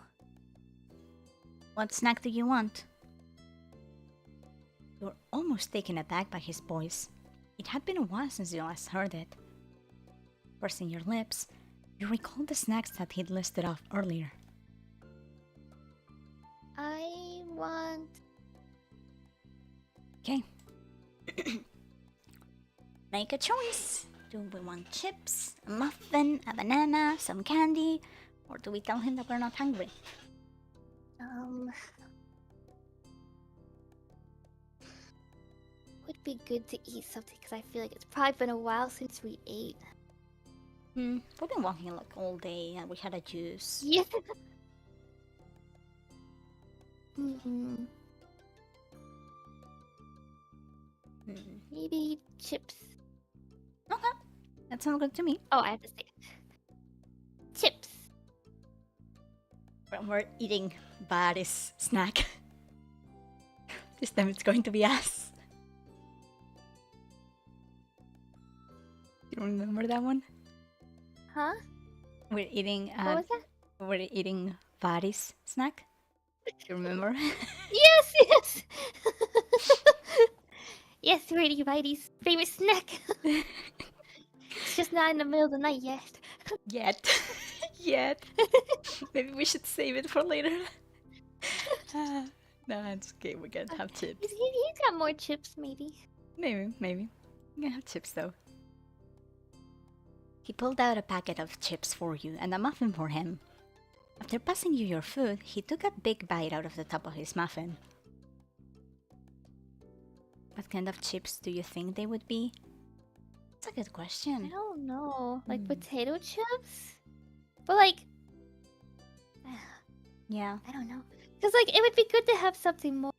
What snack do you want? You were almost taken aback by his voice. It had been a while since you last heard it. Pursing your lips, you recalled the snacks that he'd listed off earlier. I want. Okay. Make a choice. Do we want chips, a muffin, a banana, some candy, or do we tell him that we're not hungry? Would be good to eat something because I feel like it's probably been a while since we ate. We've been walking like all day and we had a juice. Yeah. Hmm. Maybe chips. Okay, that sounds good to me. Oh, I have to say chips. We're eating Barry's snack. This time it's going to be us. You remember that one? Huh? We're eating. What was that? We're eating Barry's snack. You remember? Yes, yes. Yes, we're eating Vitey's favorite snack. It's just not in the middle of the night yet. Yet. Maybe we should save it for later. No, it's okay. We can have chips. He's got more chips, maybe. Maybe. We can have chips though. He pulled out a packet of chips for you and a muffin for him. After passing you your food, he took a big bite out of the top of his muffin. What kind of chips do you think they would be? That's a good I question. don't know. Like potato chips? But like, Yeah. I don't know. Because like, it would be good to have something more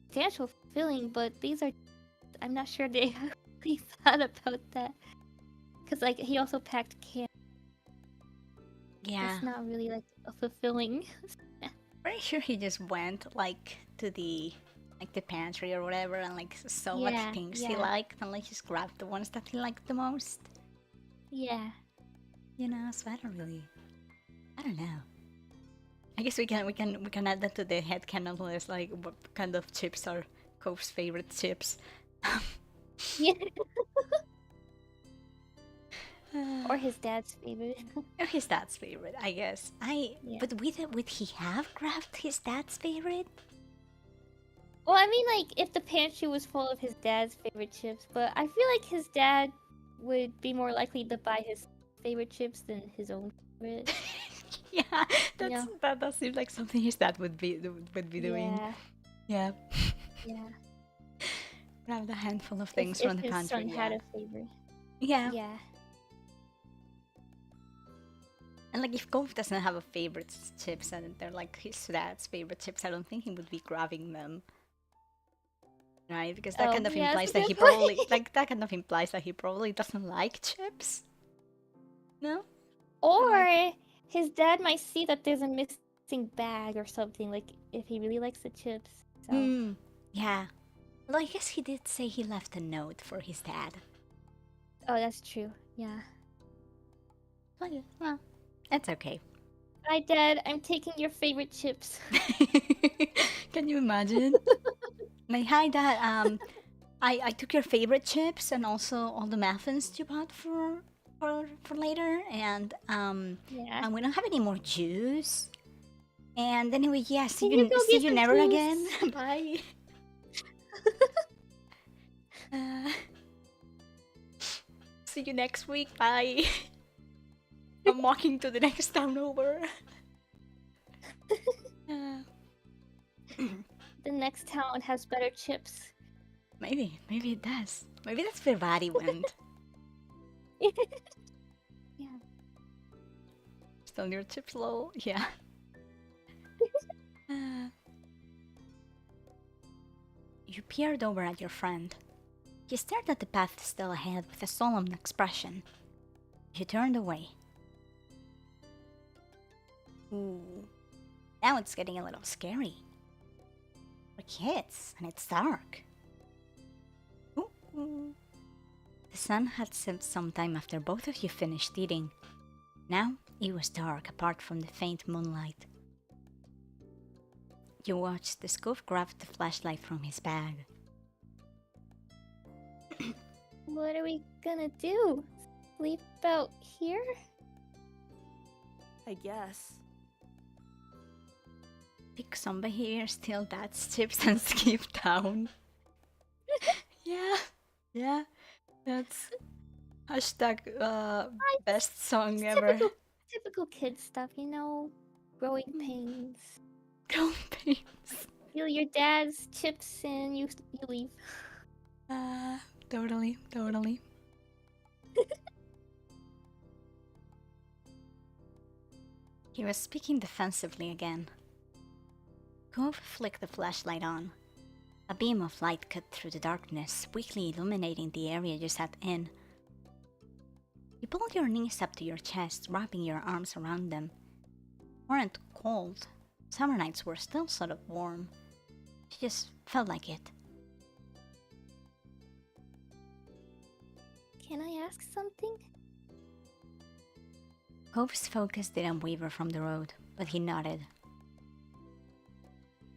substantial filling, but these are... I'm not sure they really thought about that. Because like, he also packed can. Yeah. It's not really like a fulfilling. Pretty sure he just went like to the pantry or whatever and like saw what Yeah, things he yeah. liked and like just grabbed the ones that he liked the most. Yeah. You know, so I don't know. I guess we can add that to the headcanon list, like what kind of chips are Cove's favorite chips. Yeah. Or his dad's favorite. Or his dad's favorite, I guess. Yeah. But would he have grabbed his dad's favorite? Well, I mean, like, if the pantry was full of his dad's favorite chips, but I feel like his dad would be more likely to buy his favorite chips than his own favorite. Yeah, Yeah. that does seem like something his dad would be doing. Yeah. Yeah. Yeah. Grab a handful of things from the his pantry. son had a favorite. Yeah. Yeah. And like if Cove doesn't have a favorite chips and they're like his dad's favorite chips, I don't think he would be grabbing them. Right? Because that Oh, kind of yeah, implies that's a that he good point. probably that kind of implies that he probably doesn't like chips. No? Or his dad might see that there's a missing bag or something, like if he really likes the chips. So. Yeah. Well, I guess he did say he left a note for his dad. Oh, that's true. Yeah. Well, that's okay. Hi, Dad. I'm taking your favorite chips. Can you imagine? Like, hi, Dad. I took your favorite chips and also all the muffins you bought for later, Yeah. and we don't have any more juice. And anyway, yeah, Can you go see get you some never again. juice? Bye. Uh, see you next week. Bye. I'm walking to the next town over. Uh, The next town has better chips. maybe it does. Maybe that's where Buddy went. Yeah. Still your chips low? Yeah. Uh, you peered over at your friend. He stared at the path still ahead with a solemn expression. You turned away. Ooh. Now it's getting a little scary. We're kids, and it's dark. Ooh. The sun had set some time after both of you finished eating. Now it was dark apart from the faint moonlight. You watched the Cove grab the flashlight from his bag. What are we gonna do? Sleep out here? I guess. Pick some behavior, steal dad's chips, and skip town. Yeah, that's hashtag best song ever. Typical kid stuff, you know? Growing pains. Growing pains. Steal your dad's chips and you leave. Totally. He was speaking defensively again. Cove flicked the flashlight on. A beam of light cut through the darkness, weakly illuminating the area you sat in. You pulled your knees up to your chest, wrapping your arms around them. Weren't cold. Summer nights were still sort of warm. She just felt like it. Can I ask something? Cove's focus didn't waver from the road, but he nodded.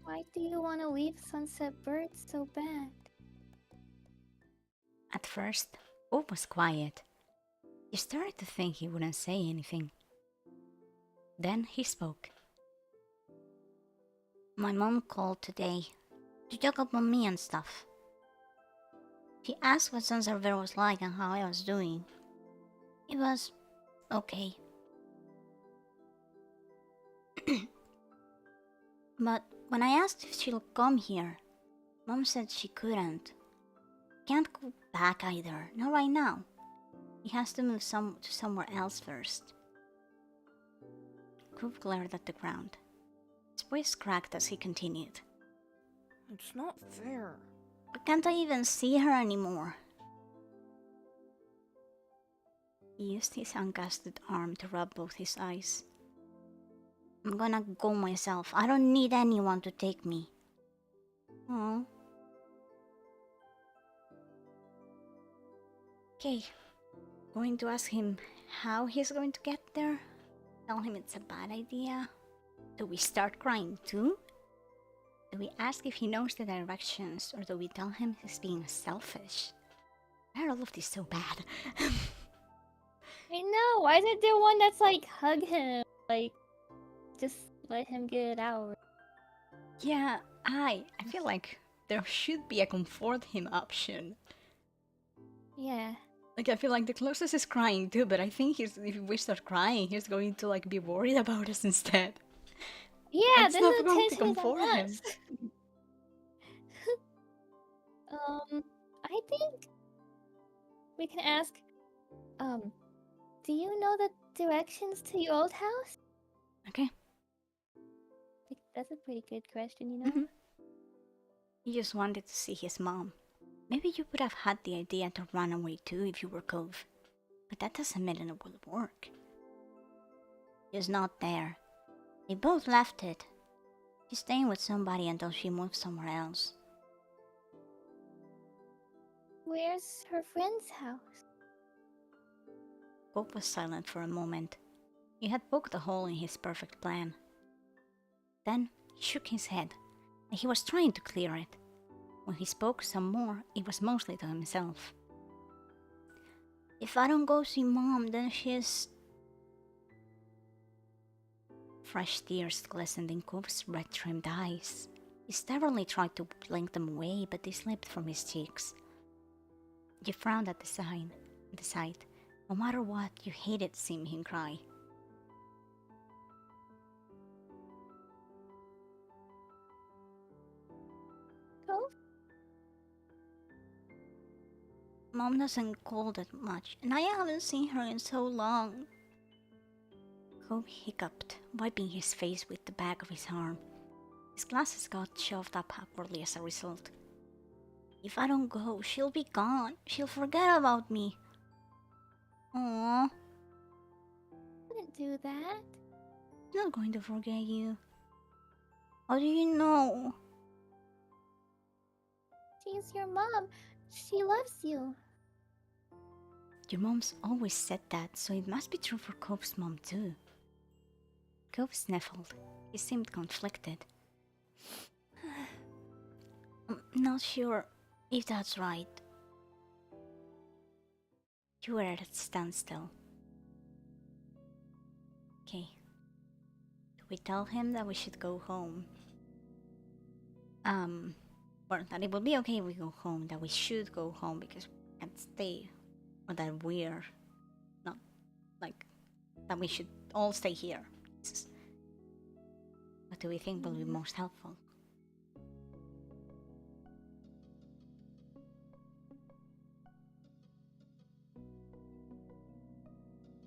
Why do you want to leave Sunset Bird so bad? At first, Cove was quiet. You started to think he wouldn't say anything. Then he spoke. My mom called today to talk about me and stuff. She asked what Sunset Bird was like and how I was doing. It was okay. But when I asked if she'll come here, Mom said she couldn't. Can't go back either, not right now. He has to move to somewhere else first. Cove glared at the ground. His voice cracked as he continued. It's not fair. But can't I even see her anymore? He used his uncasted arm to rub both his eyes. I'm gonna go myself. I don't need anyone to take me. Oh. Okay. Going to ask him how he's going to get there? Tell him it's a bad idea? Do we start crying too? Do we ask if he knows the directions, or do we tell him he's being selfish? Why are all of this so bad? I know. Why isn't there one that's like hug him? Like, just let him get it out. Yeah, I feel like there should be a comfort him option. Yeah. Like, I feel like the closest is crying too, but I think if we start crying, he's going to like be worried about us instead. Yeah, It's then not the going to tension is comfort on him. us. I think we can ask, do you know the directions to your old house? Okay. That's a pretty good question, you know? Mm-hmm. He just wanted to see his mom. Maybe you would have had the idea to run away too if you were Cove. But that doesn't mean it will work. She's not there. They both left it. She's staying with somebody until she moves somewhere else. Where's her friend's house? Cove was silent for a moment. He had poked a hole in his perfect plan. Then he shook his head, and he was trying to clear it. When he spoke some more, it was mostly to himself. If I don't go see Mom, then she's... Fresh tears glistened in Cove's red-trimmed eyes. He stubbornly tried to blink them away, but they slipped from his cheeks. You frowned at the sight. No matter what, you hated seeing him cry. Cove? Mom doesn't call that much, and I haven't seen her in so long. Cove hiccuped, wiping his face with the back of his arm. His glasses got shoved up awkwardly as a result. If I don't go, she'll be gone. She'll forget about me. Aww. Wouldn't do that. I'm not going to forget you. How do you know? She's your mom. She loves you. Your mom's always said that, so it must be true for Cove's mom too. Cove sniffled. He seemed conflicted. I'm not sure if that's right. You were at a standstill. Okay. Do we tell him that we should go home? Or that it will be okay if we go home, that we should go home because we can't stay. Or that we're not, like, that we should all stay here. What do we think will be most helpful?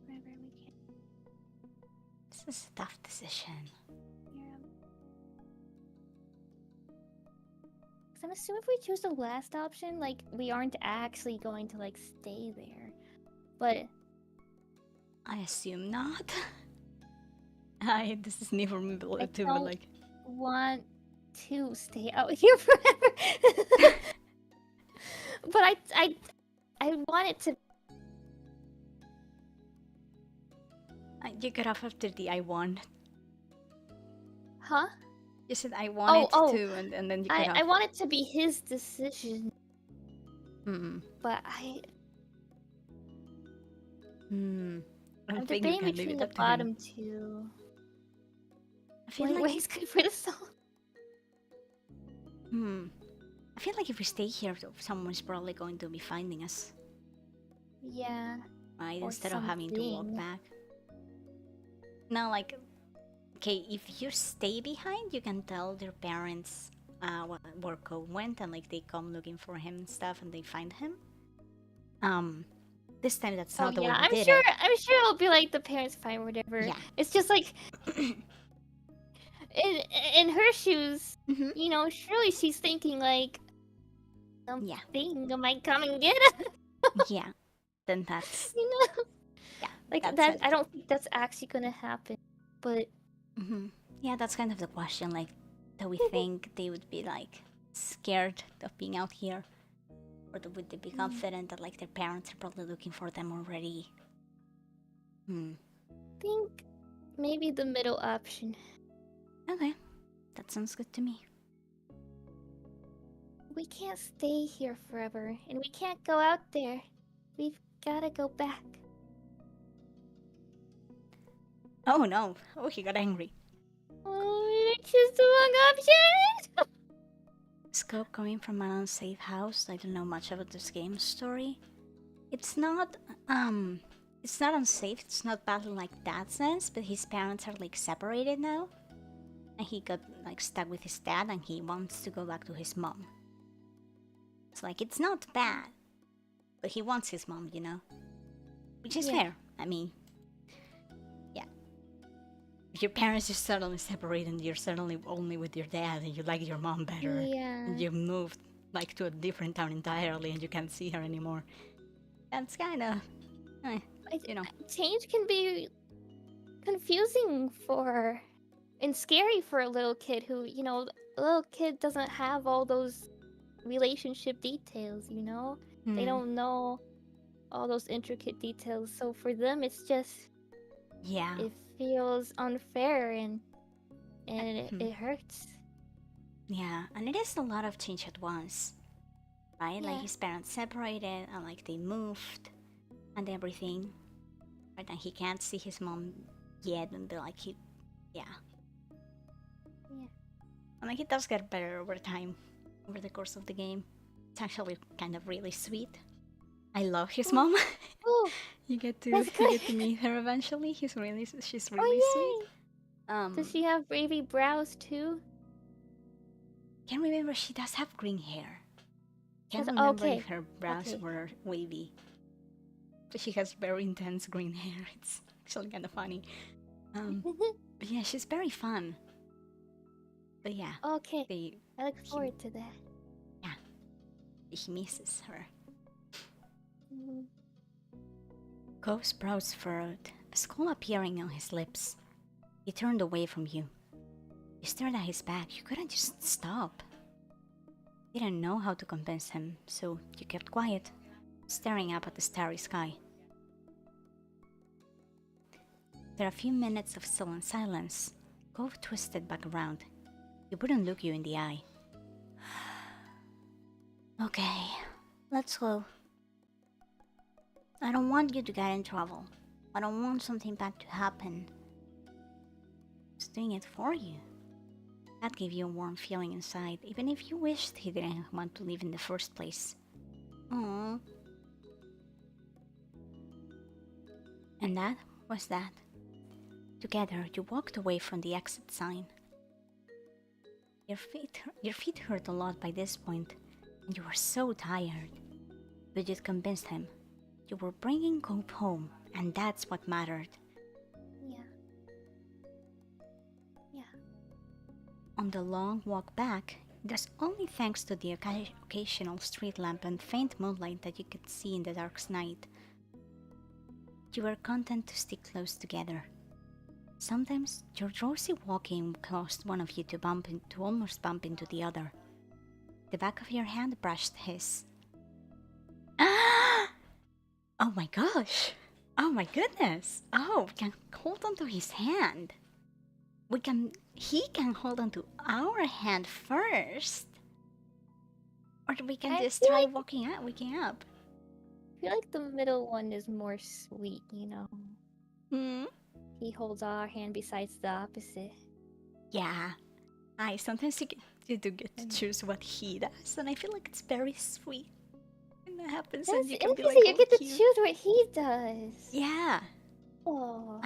Wherever we can. This is a tough decision. Yeah. Cause I'm assuming if we choose the last option, like we aren't actually going to like stay there. But I assume not. This is new for me, I too, but don't like... want to stay out here forever. But I want it to. You got off after the I want. Huh? You said I wanted oh. to, and then you got off. I want it to be his decision. But I'm think you debating can leave between it the up to him. bottom two. I feel Wait, like... way's good for the soul. I feel like if we stay here, someone's probably going to be finding us. Yeah. Right? Or Instead of having to walk something. back. Now, like... Okay, if you stay behind, you can tell their parents where Cove went, and like they come looking for him and stuff, and they find him. This time that's not the way we did it. I'm sure it'll be like the parents find whatever. Yeah. It's just like in her shoes, you know, surely she's thinking like something might come and get us. Yeah. Then that's... You know? Yeah. Like that's that it. I don't think that's actually gonna happen. But yeah, that's kind of the question. Like, do we think they would be like scared of being out here, or would they be confident that like their parents are probably looking for them already? I think maybe the middle option. Okay, that sounds good to me. We can't stay here forever, and we can't go out there. We've gotta go back. Oh no! Oh, he got angry. Oh, we choose the wrong option! Scope coming from an unsafe house. I don't know much about this game's story. It's not unsafe. It's not bad in like that sense. But his parents are like separated now, and he got like stuck with his dad, and he wants to go back to his mom. It's like it's not bad, but he wants his mom, you know, which is fair. I mean, yeah. If your parents are suddenly separated and you're suddenly only with your dad and you like your mom better, and you moved like to a different town entirely and you can't see her anymore, that's kind of, you know. Change can be confusing and scary for a little kid who, you know, a little kid doesn't have all those relationship details, you know? They don't know all those intricate details. So for them, it's just... Yeah. If feels unfair and Hmm. it hurts. Yeah, and it is a lot of change at once, right? Like Yeah. his parents separated and like they moved and everything. Right, and he can't see his mom yet, and like yeah, Yeah. and like it does get better over time, over the course of the game. It's actually kind of really sweet. I love his Oh, mom. oh, you get to that's good. meet her eventually. She's Oh really sweet. yay! Does Um, she have wavy brows too? can't remember. She does have green hair. She Can't has remember if okay. her brows Okay. were wavy. But she has very intense green hair. It's actually kind of funny. But yeah, she's very fun. But yeah, Okay. they I look he, forward to that. yeah, he misses her. Mhm. Cove's brows furrowed, a scowl appearing on his lips. He turned away from you. You stared at his back. You couldn't just stop. You didn't know how to convince him, so you kept quiet, staring up at the starry sky. After a few minutes of sullen silence, Cove twisted back around. He wouldn't look you in the eye. Okay, let's go. I don't want you to get in trouble. I don't want something bad to happen. I'm just doing it for you. That gave you a warm feeling inside, even if you wished he didn't want to leave in the first place. Aww. And that was that. Together, you walked away from the exit sign. Your feet hurt a lot by this point, and you were so tired. But you'd convinced him. You were bringing Cove home, and that's what mattered. Yeah. Yeah. On the long walk back, it was only thanks to the occasional street lamp and faint moonlight that you could see in the dark night. You were content to stick close together. Sometimes your drowsy walking caused one of you to almost bump into the other. The back of your hand brushed his. Ah! Oh my gosh! Oh my goodness! Oh, we can hold onto his hand. He can hold onto our hand first. Or we can I just feel try like waking up. I feel like the middle one is more sweet, you know. Hmm? He holds our hand besides the opposite. Yeah. Sometimes you do get to choose what he does, and I feel like it's very sweet when that happens, and That's you can be interesting. like You all get to cute. choose what he does. Yeah. Oh.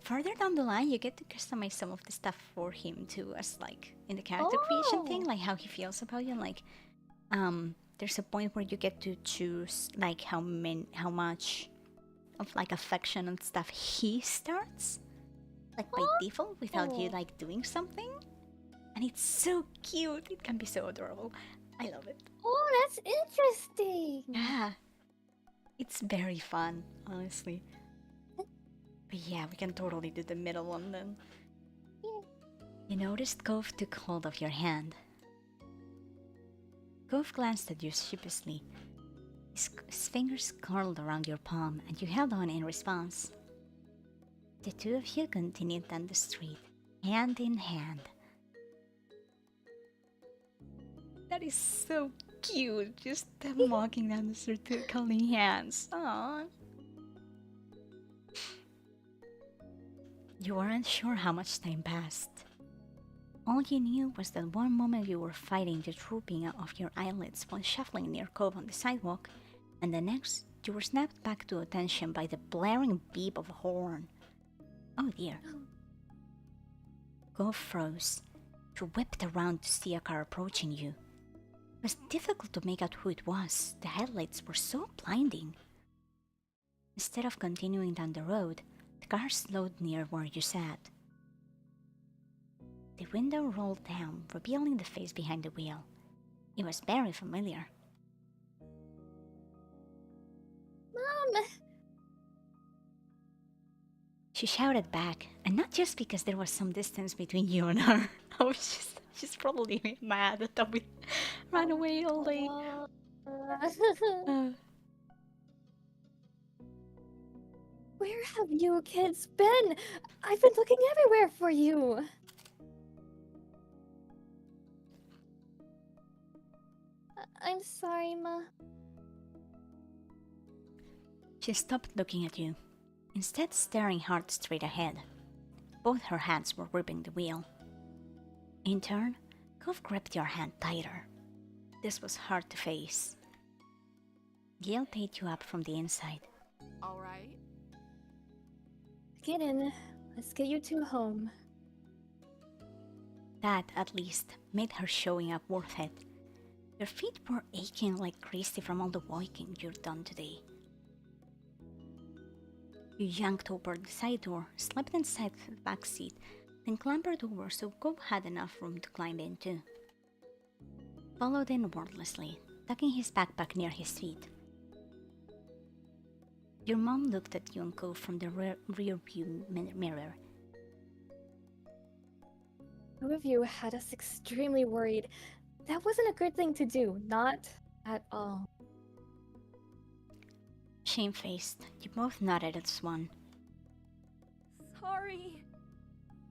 Further down the line, you get to customize some of the stuff for him too, as like in the character creation thing, Oh. like how he feels about you. And like, there's a point where you get to choose like how much of like affection and stuff he starts, like by default, without you Oh. like doing something. And it's so cute. It can be so adorable. I love it. Oh, that's interesting. Yeah, it's very fun, honestly. But yeah, we can totally do the middle one then. Yeah. You noticed Cove took hold of your hand. Cove glanced at you sheepishly. His fingers curled around your palm, and you held on in response. The two of you continued down the street, hand in hand. That is so cute, just them walking down the street holding hands. Aww. You weren't sure how much time passed. All you knew was that one moment you were fighting the drooping of your eyelids while shuffling near Cove on the sidewalk, and the next you were snapped back to attention by the blaring beep of a horn. Oh dear. Cove froze. You whipped around to see a car approaching you. It was difficult to make out who it was. The headlights were so blinding. Instead of continuing down the road, the car slowed near where you sat. The window rolled down, revealing the face behind the wheel. It was very familiar. Mom. She shouted back, and not just because there was some distance between you and her. Oh, she's probably mad that we ran away all day. Uh, Where have you kids been? I've been looking everywhere for you. I'm sorry, Ma. She stopped looking at you, instead staring hard straight ahead. Both her hands were gripping the wheel. In turn, Cove gripped your hand tighter. This was hard to face. Gil picked you up from the inside. All right. Get in. Let's get you two home. That, at least, made her showing up worth it. Your feet were aching like crazy from all the walking you'd done today. You yanked open the side door, slipped inside the back seat, then clambered over so Cove had enough room to climb into. Followed in wordlessly, tucking his backpack near his feet. Your mom looked at you and Cove from the rear view mirror. Two of you had us extremely worried. That wasn't a good thing to do, not at all. Shamefaced, you both nodded at Swan. Sorry.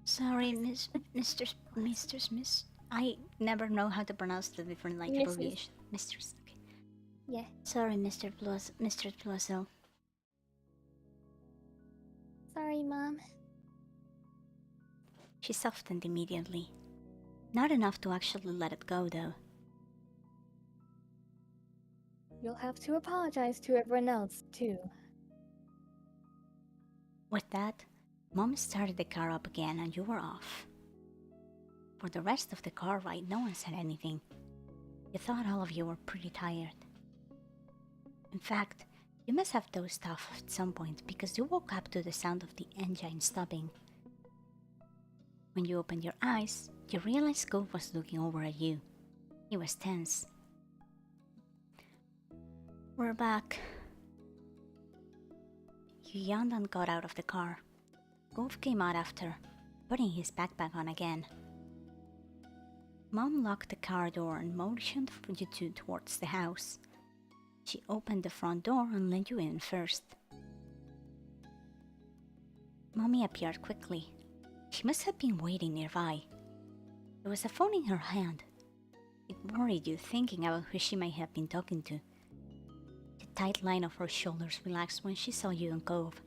Sorry, Mr. Smith. I never know how to pronounce the different Mrs. abbreviation. Mr. Okay. Yeah. Sorry, Mr. Plusso. Sorry, Mom. She softened immediately. Not enough to actually let it go, though. You'll have to apologize to everyone else, too. With that, Mom started the car up again and you were off. For the rest of the car ride, no one said anything. You thought all of you were pretty tired. In fact, you must have dozed off at some point because you woke up to the sound of the engine stopping. When you opened your eyes, you realized Cove was looking over at you. He was tense. We're back. You yawned and got out of the car. Cove came out after, putting his backpack on again. Mom locked the car door and motioned for you two towards the house. She opened the front door and let you in first. Mommy appeared quickly. She must have been waiting nearby. There was a phone in her hand. It worried you thinking about who she might have been talking to. The tight line of her shoulders relaxed when she saw you and Cove.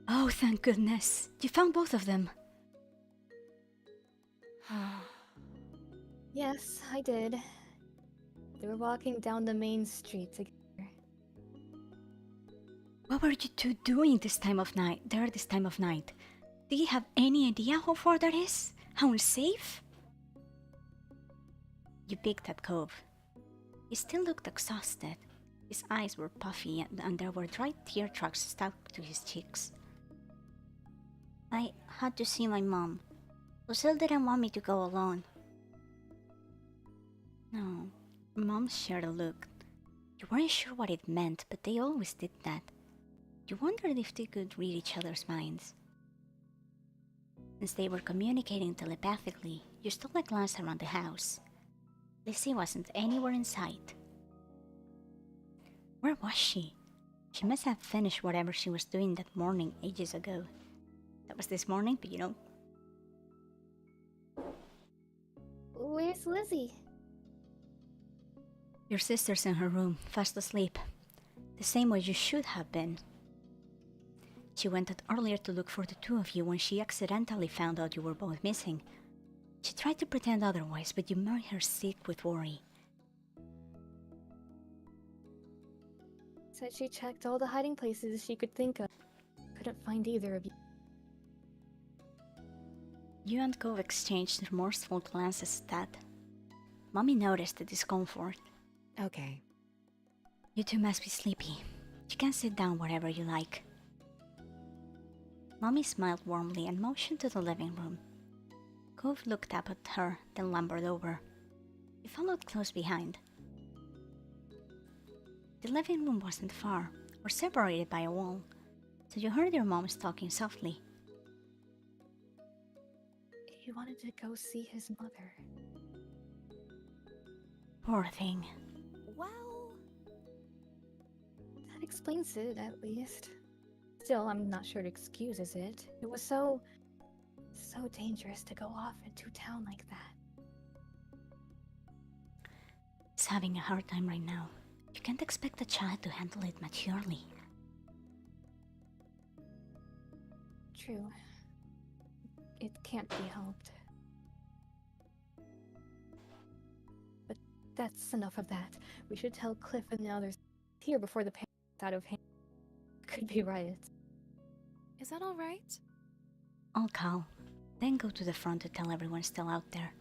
Oh, thank goodness. You found both of them. Yes, I did. They were walking down the main street together. What were you two doing this time of night? Do you have any idea how far that is? How unsafe? You peeked at Cove. He still looked exhausted. His eyes were puffy and there were dry tear tracks stuck to his cheeks. I had to see my mom. Lucille didn't want me to go alone. No, Mom shared a look. You weren't sure what it meant, but they always did that. You wondered if they could read each other's minds. Since they were communicating telepathically, you stole a glance around the house. Lizzie wasn't anywhere in sight. Where was she? She must have finished whatever she was doing that morning ages ago. That was this morning, but you know. Where's Lizzie? Your sister's in her room, fast asleep. The same way you should have been. She went out earlier to look for the two of you when she accidentally found out you were both missing. She tried to pretend otherwise, but you made her sick with worry. Said she checked all the hiding places she could think of. Couldn't find either of you. You and Cove exchanged remorseful glances at that. Mommy noticed the discomfort. Okay. You two must be sleepy. You can sit down wherever you like. Mommy smiled warmly and motioned to the living room. Cove looked up at her, then lumbered over. He followed close behind. The living room wasn't far, or separated by a wall, so you heard your moms talking softly. He wanted to go see his mother. Poor thing. Well, That explains it, at least. Still, I'm not sure it excuses it. It was so dangerous to go off into town like that. He's having a hard time right now. You can't expect a child to handle it maturely. True. It can't be helped. But that's enough of that. We should tell Cliff and the others here before the panic gets out of hand. Could be riots. Is that alright? I'll call. Then go to the front to tell everyone still out there.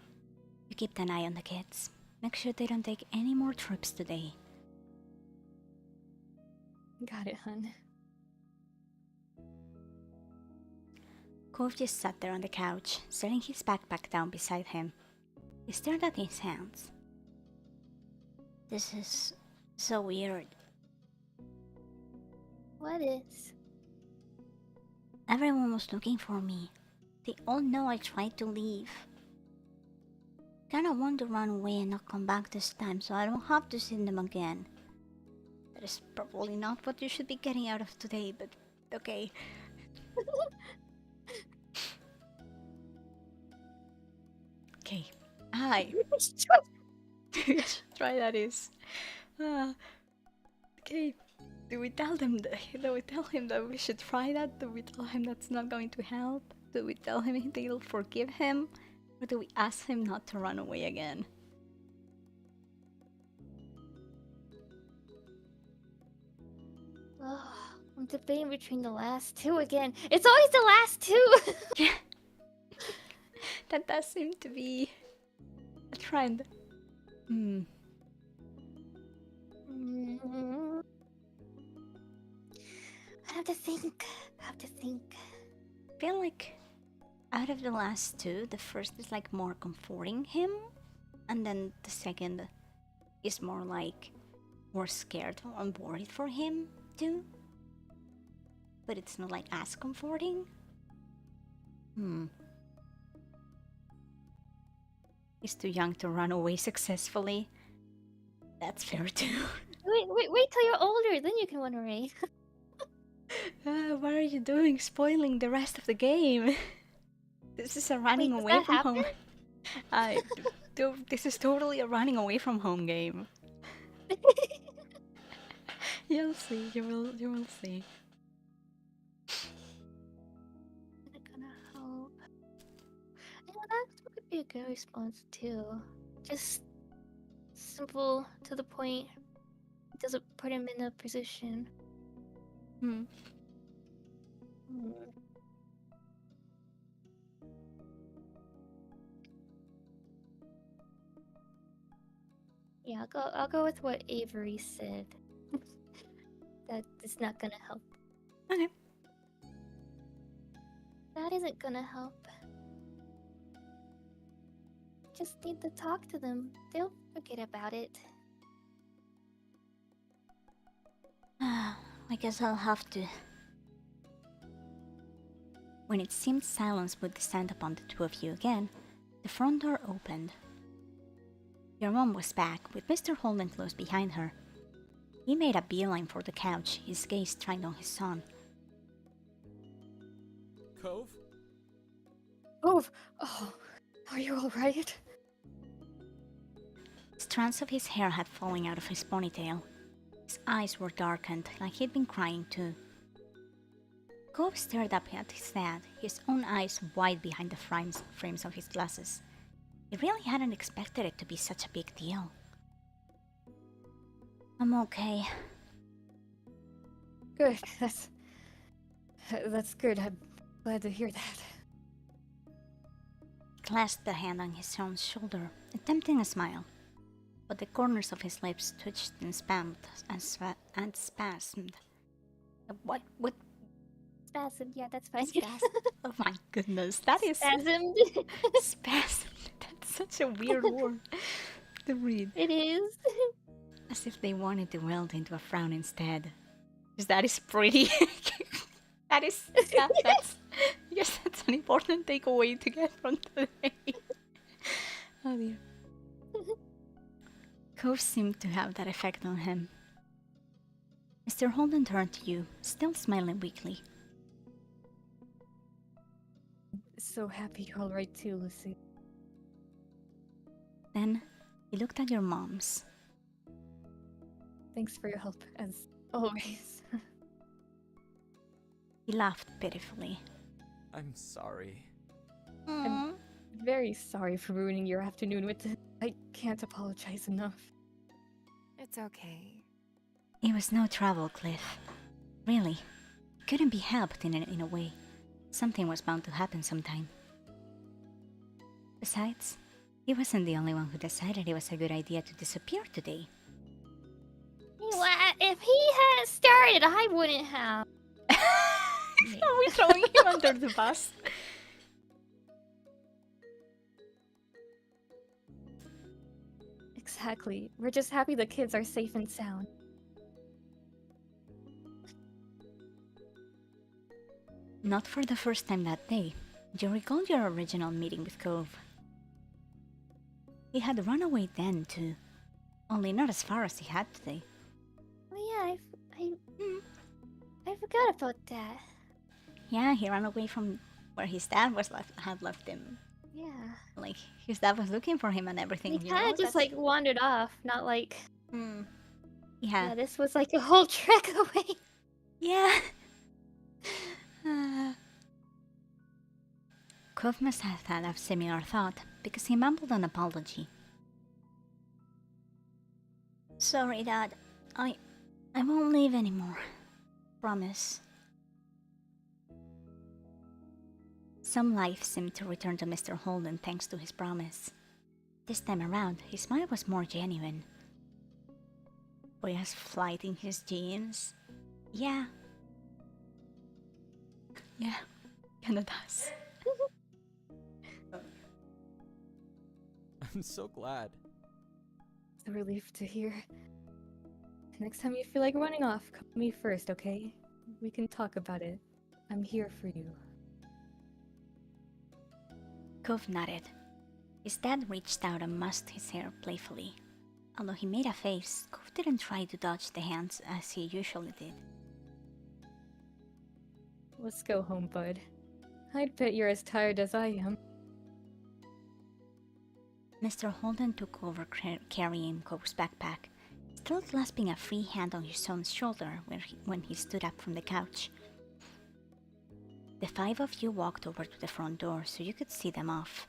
You keep an eye on the kids. Make sure they don't take any more trips today. Got it, hun. Cove just sat there on the couch, setting his backpack down beside him. He stared at his hands. This is so weird. What is? Everyone was looking for me. They all know I tried to leave. Kinda want to run away and not come back this time so I don't have to see them again. That is probably not what you should be getting out of today, but okay. Okay. Hi. Try that is. Okay. Do we tell him that we should try that? Do we tell him that's not going to help? Do we tell him they'll forgive him? Or do we ask him not to run away again? Oh, I'm debating between the last two again. It's always the last two! Yeah. That does seem to be a trend. Mm. I have to think. I feel like out of the last two, the first is like more comforting him, and then the second is more like more scared or worried for him too. But it's not like as comforting. He's too young to run away successfully. That's fair too. Wait till you're older, then you can run away. What are you doing? Spoiling the rest of the game. This is a running Does away that from happen? home. This is totally a running away from home game. You'll see. You will see. Not gonna help. Yeah, that could be a good response too. Just simple, to the point. Doesn't put him in a position. Hmm. Yeah, I'll go with what Avery said. That is not gonna help. Okay. That isn't gonna help. Just need to talk to them. They'll forget about it. I guess I'll have to. When it seemed silence would descend upon the two of you again, the front door opened. Your mom was back, with Mr. Holden close behind her. He made a beeline for the couch, his gaze trained on his son. Cove? Cove! Oh, are you alright? Strands of his hair had fallen out of his ponytail. His eyes were darkened, like he'd been crying too. Cove stared up at his dad, his own eyes wide behind the frames of his glasses. He really hadn't expected it to be such a big deal. I'm okay. Good, that's good. I'm glad to hear that. He clasped a hand on his son's shoulder, attempting a smile, but the corners of his lips twitched and spasmed. What? Spasm, yeah, that's fine. Oh my goodness, that is Spasmed. spasmed. That's such a weird word to read. It is. As if they wanted to weld into a frown instead. Because that is pretty. That's yes, that's an important takeaway to get from today. Oh dear. Cove seemed to have that effect on him. Mr. Holden turned to you, still smiling weakly. So happy you're alright too, Lucy. Then he looked at your moms. Thanks for your help, as always. He laughed pitifully. I'm sorry. Aww. Very sorry for ruining your afternoon with this. I can't apologize enough. It's okay. It was no trouble, Cliff. Really. It couldn't be helped in a way. Something was bound to happen sometime. Besides, he wasn't the only one who decided it was a good idea to disappear today. What? If he had started, I wouldn't have. Are we throwing him under the bus? Exactly. We're just happy the kids are safe and sound. Not for the first time that day. You recall your original meeting with Cove. He had run away then too, only not as far as he had today. Oh yeah, I forgot about that. Yeah, he ran away from where his dad had left him. Yeah. Like his dad was looking for him and everything. He kind of just like wandered off, not like. Yeah. Yeah, this was like a whole trek away. Yeah. Cove must have had a similar thought because he mumbled an apology. Sorry, Dad. I won't leave anymore. Promise. Some life seemed to return to Mr. Holden thanks to his promise. This time around, his smile was more genuine. Boy has flight in his genes. Yeah. Yeah, kinda does. I'm so glad. It's a relief to hear. Next time you feel like running off, come to me first, okay? We can talk about it. I'm here for you. Cove nodded. His dad reached out and mussed his hair playfully. Although he made a face, Cove didn't try to dodge the hands as he usually did. Let's go home, bud. I'd bet you're as tired as I am. Mr. Holden took over carrying Cove's backpack, still clasping a free hand on his son's shoulder when he stood up from the couch. The five of you walked over to the front door so you could see them off.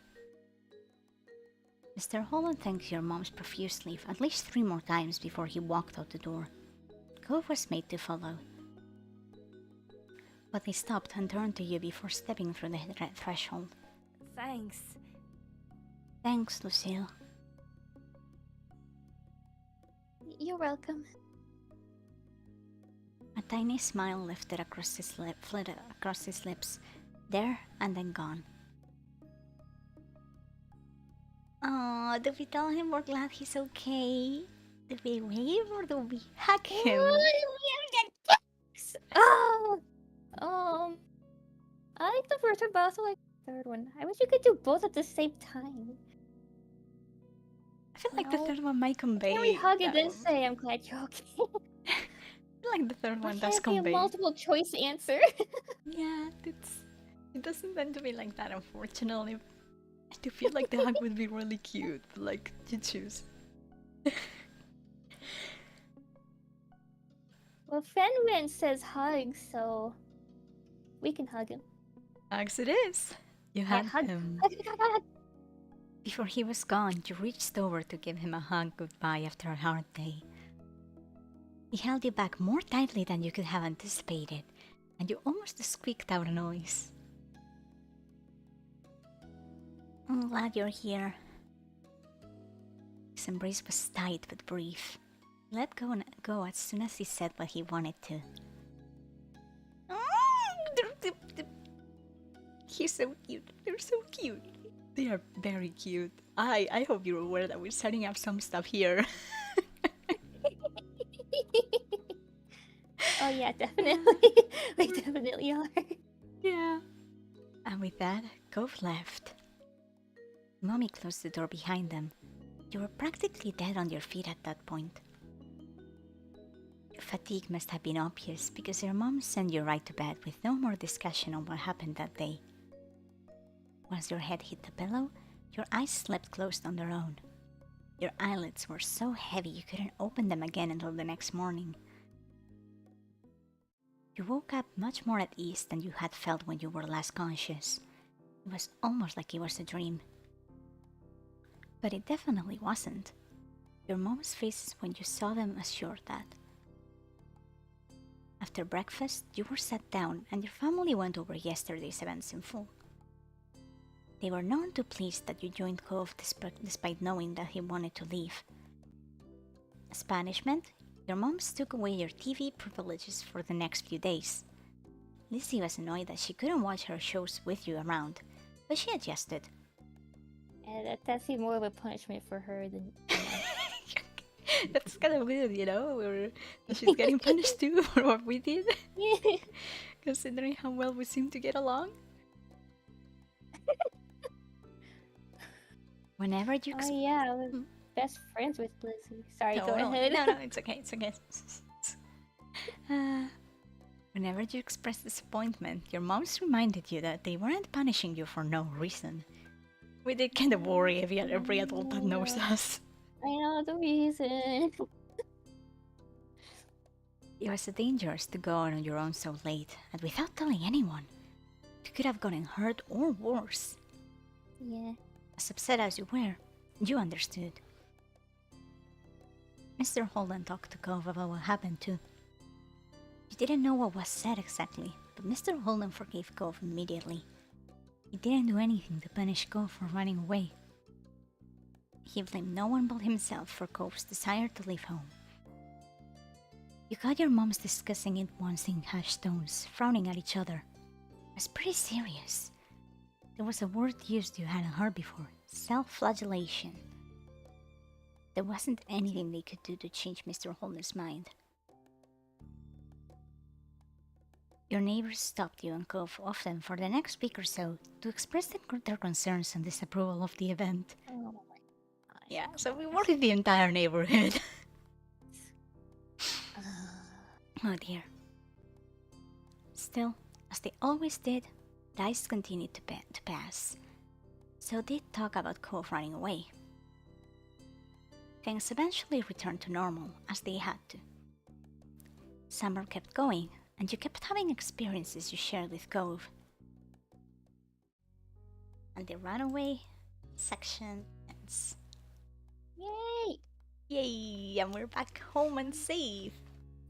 Mr. Holden thanked your moms profusely at least 3 more times before he walked out the door. Cove was made to follow. But he stopped and turned to you before stepping through the threshold. Thanks. Thanks, Lucille. You're welcome. A tiny smile lifted across flitted across his lips, there and then gone. Oh, do we tell him we're glad he's okay? Do we wave or do we hug him? Oh, I like the first one, but I also like the third one. I wish you could do both at the same time. I feel like the No. third one might convey. Can we hug and then that- say, "I'm glad you're okay"? I feel like the third Why one can't does it be a convey. multiple choice answer? Yeah, it doesn't tend to be like that, unfortunately. I do feel like the hug would be really cute, but like, you choose. Well, Fenwin says hug, so we can hug him. Hugs it is. You Yeah, had hug. him. Hug. Before he was gone, you reached over to give him a hug goodbye after a hard day. He held you back more tightly than you could have anticipated, and you almost squeaked out a noise. I'm glad you're here. His embrace was tight but brief. He let go as soon as he said what he wanted to. He's so cute. They're so cute. They are very cute. I hope you're aware that we're setting up some stuff here. Oh yeah, definitely. We definitely are. Yeah. And with that, Cove left. Mommy closed the door behind them. You were practically dead on your feet at that point. fatigue must have been obvious because your mom sent you right to bed with no more discussion on what happened that day. Once your head hit the pillow, your eyes slept closed on their own. Your eyelids were so heavy you couldn't open them again until the next morning. You woke up much more at ease than you had felt when you were last conscious. It was almost like it was a dream. But it definitely wasn't. Your mom's faces when you saw them assured that. After breakfast, you were sat down and your family went over yesterday's events in full. They were none too pleased that you joined Cove despite knowing that he wanted to leave. As punishment, your moms took away your TV privileges for the next few days. Lizzie was annoyed that she couldn't watch her shows with you around, but she adjusted. And that seemed more of a punishment for her than. That's kind of weird, you know? She's getting punished too for what we did, Yeah. considering how well we seem to get along. Whenever you Oh yeah, I was best friends with Lizzie. Sorry, no, go no, ahead. No, it's okay, it's okay. Whenever you express disappointment, your moms reminded you that they weren't punishing you for no reason. We did kind of worry every adult that knows us. I know the reason. It was dangerous to go out on your own so late and without telling anyone. You could have gotten hurt or worse. Yeah. As upset as you were, you understood. Mr. Holden talked to Cove about what happened too. You didn't know what was said exactly, but Mr. Holden forgave Cove immediately. He didn't do anything to punish Cove for running away. He blamed no one but himself for Cove's desire to leave home. You got your moms discussing it once in hushed tones, frowning at each other. It was pretty serious. There was a word used you hadn't heard before, self-flagellation. There wasn't anything they could do to change Mr. Holden's mind. Your neighbors stopped you and Cove often for the next week or so to express their concerns and disapproval of the event. Oh my gosh. Yeah, so we worried the entire neighborhood. Oh dear. Still, as they always did, days continued to pass. So did talk about Cove running away. Things eventually returned to normal, as they had to. Summer kept going, and you kept having experiences you shared with Cove. And the runaway section ends. Yay! Yay! And we're back home and safe.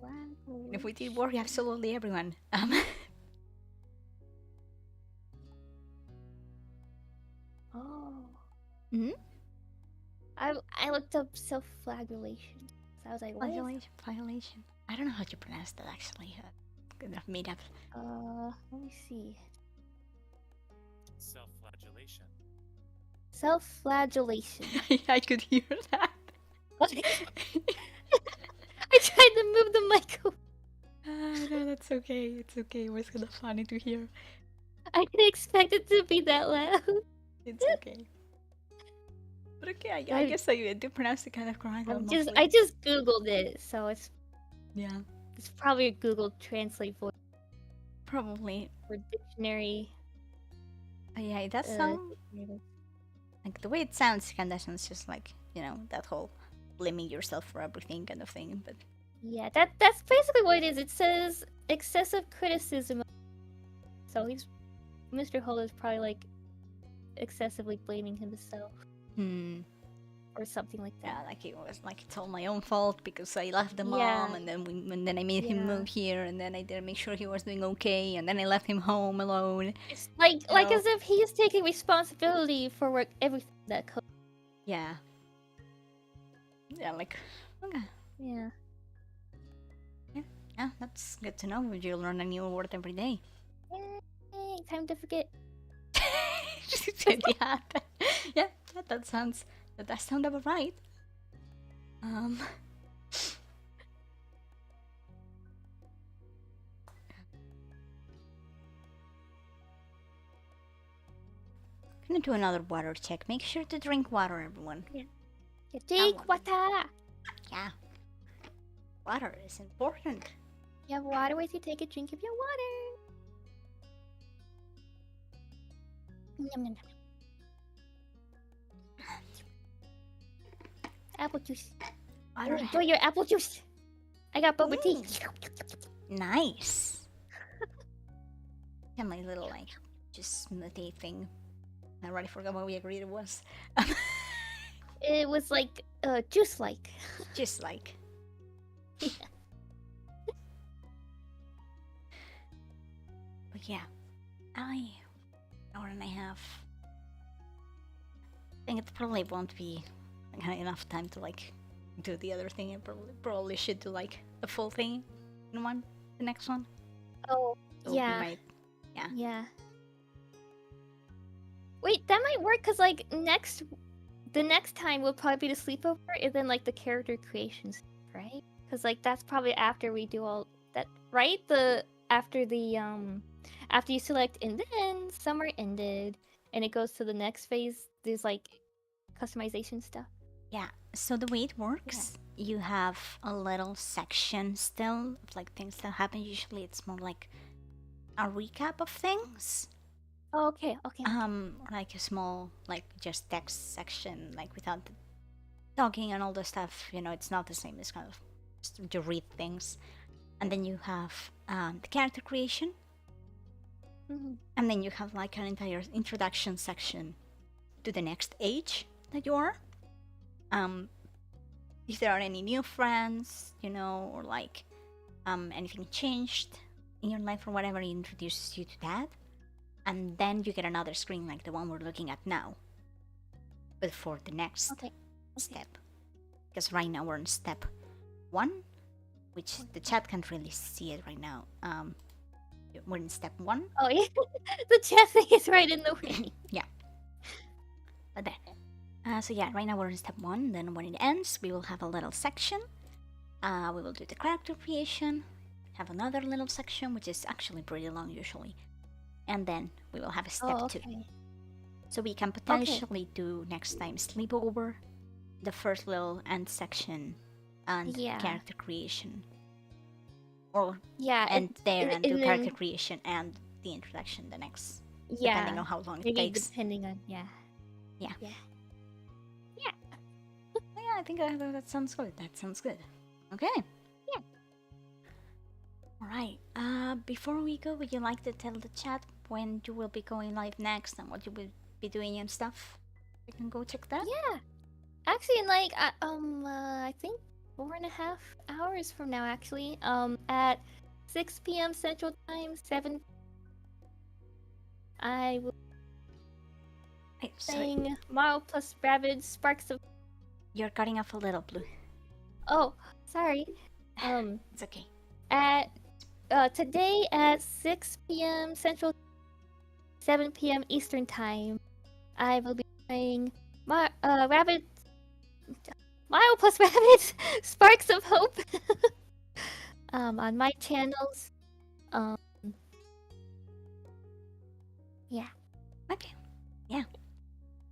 Wow. And if we did worry absolutely everyone. Oh. Hmm? I looked up self-flagellation. So I was like, what is Violation. I don't know how to pronounce that actually. Kind of made up. let me see. Self-flagellation. Self-flagellation. I could hear that. I tried to move the mic over. No, that's okay. It's okay. It was kind of funny to hear. I didn't expect it to be that loud. It's okay. But okay, I guess I do pronounce it kind of correctly. I just googled it, so it's Yeah, probably a Google Translate voice probably. or dictionary. Yeah, it does sound like the way it sounds. Kind of sounds just like, you know, that whole blaming yourself for everything kind of thing. But Yeah, that's basically what it is. It says excessive criticism. So Mr. Holden's probably like excessively blaming himself or something like yeah, that. like it was like it's all my own fault because I left the Yeah. mom, and then I made him Yeah. move here, and then I didn't make sure he was doing okay, and then I left him home alone. It's like know. as if he's taking responsibility for everything that comes. Yeah. Yeah, like okay. Yeah. Yeah, that's good to know. You learn a new word every day. Yay, time to forget. Yeah, that sounds about right. Gonna do another water check. Make sure to drink water, everyone. Yeah, take one. water. Yeah. Water is important. You have water with you, take a drink of your water. Yum, yum, yum. Apple juice. Water. Enjoy your apple juice. I got boba tea. Nice. And my little like just smoothie thing. I already forgot what we agreed it was. It was like juice like. Just like. But yeah, hour and a half. I think it probably won't be enough time to like do the other thing. I probably should do like a full thing in the next one. Oh, So we yeah. might- Yeah. Wait, that might work because like the next time will probably be the sleepover and then like the character creations, right? Because like that's probably after we do all that, right? After you select and then summer ended and it goes to the next phase. There's like customization stuff. Yeah, so the way it works, you have a little section still of like things that happen. Usually it's more like a recap of things. Oh, okay. Like a small, like just text section, like without the talking and all the stuff. It's not the same. It's kind of just to read things. And then you have the character creation. Mhm. And then you have like an entire introduction section to the next age that you are. If there are any new friends, or like anything changed in your life or whatever, it introduces you to that. And then you get another screen like the one we're looking at now, but for the next step. Because right now we're in step 1, which the chat can't really see it right now. We're in step 1. Oh yeah, the chat thing is right in the way. Yeah. But there. So yeah, right now we're in step 1. Then when it ends, we will have a little section. We will do the character creation. Have another little section, which is actually pretty long usually. And then we will have a step 2. So we can potentially do next time sleepover, the first little end section, and character creation. Or end there and do character creation and the introduction the next. Depending on how long it takes. Depending on Yeah, I think that sounds good. That sounds good. Okay. Yeah. Alright. Before we go, would you like to tell the chat when you will be going live next and what you will be doing and stuff? You can go check that. Yeah. Actually, in like I think 4.5 hours from now, actually, at 6 p.m. Central Time, 7. I will Hey, be sorry. playing Mario plus Rabbids Sparks of. You're cutting off a little, Blue. Oh, sorry. It's okay. At today at 6 p.m. Central, 7 p.m. Eastern Time, I will be playing Rabbit Mario plus Rabbit Sparks of Hope on my channels. Yeah. Okay. Yeah.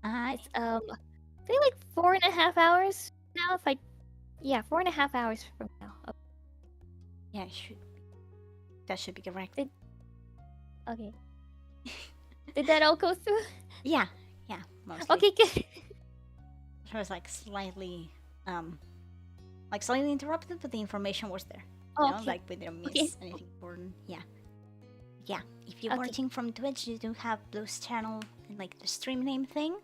It's I think like 4.5 hours now. 4.5 hours from now. Yeah, it should. That should be correct. Okay. Did that all go through? Yeah, mostly. Okay, good. It was like slightly interrupted, but the information was there. Oh, okay. Like we didn't miss anything important. Yeah. If you're watching from Twitch, you do have Blue's channel and like the stream name thing.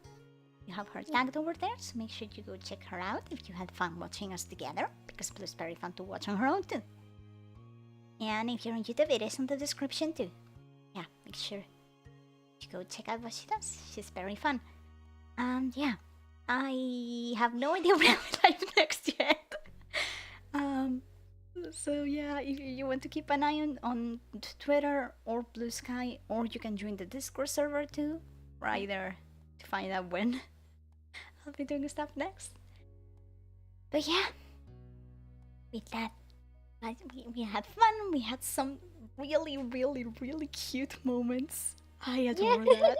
You have her tagged over there, so make sure you go check her out if you had fun watching us together, because Blue's very fun to watch on her own too. And if you're on YouTube, it is in the description too. Yeah, make sure you go check out what she does. She's very fun. And yeah, I have no idea when I'm live next yet. So yeah, if you want to keep an eye on Twitter or Blue Sky, or you can join the Discord server too, right there, to find out when I'll be doing stuff next. But yeah, with that, we had fun. We had some really, really, really cute moments. I adore that.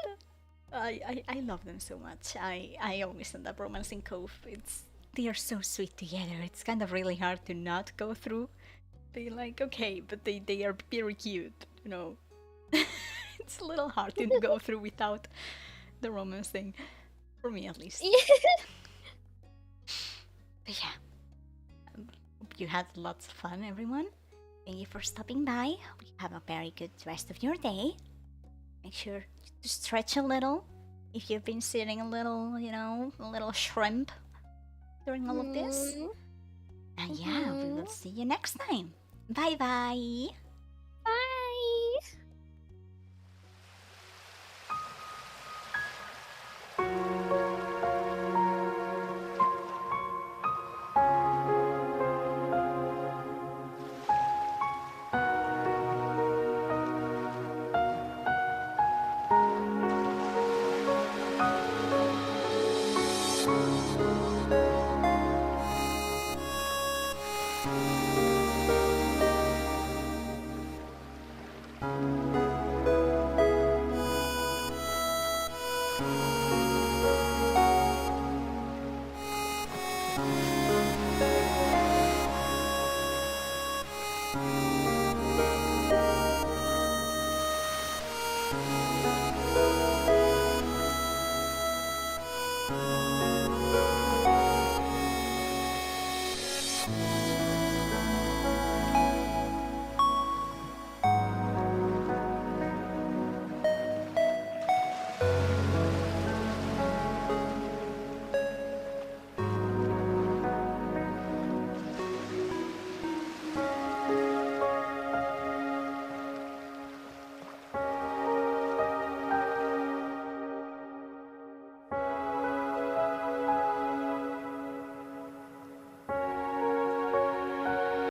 I love them so much. I always end up romancing Cove. It's they are so sweet together. It's kind of really hard to not go through. They like okay, but they are very cute. You know, it's a little hard to go through without the romance thing, for me at least. But yeah, hope you had lots of fun, everyone. Thank you for stopping by. Hope you have a very good rest of your day. Make sure to stretch a little if you've been sitting a little, you know, a little shrimp during all of this. And yeah, we will see you next time. Bye bye. Bye.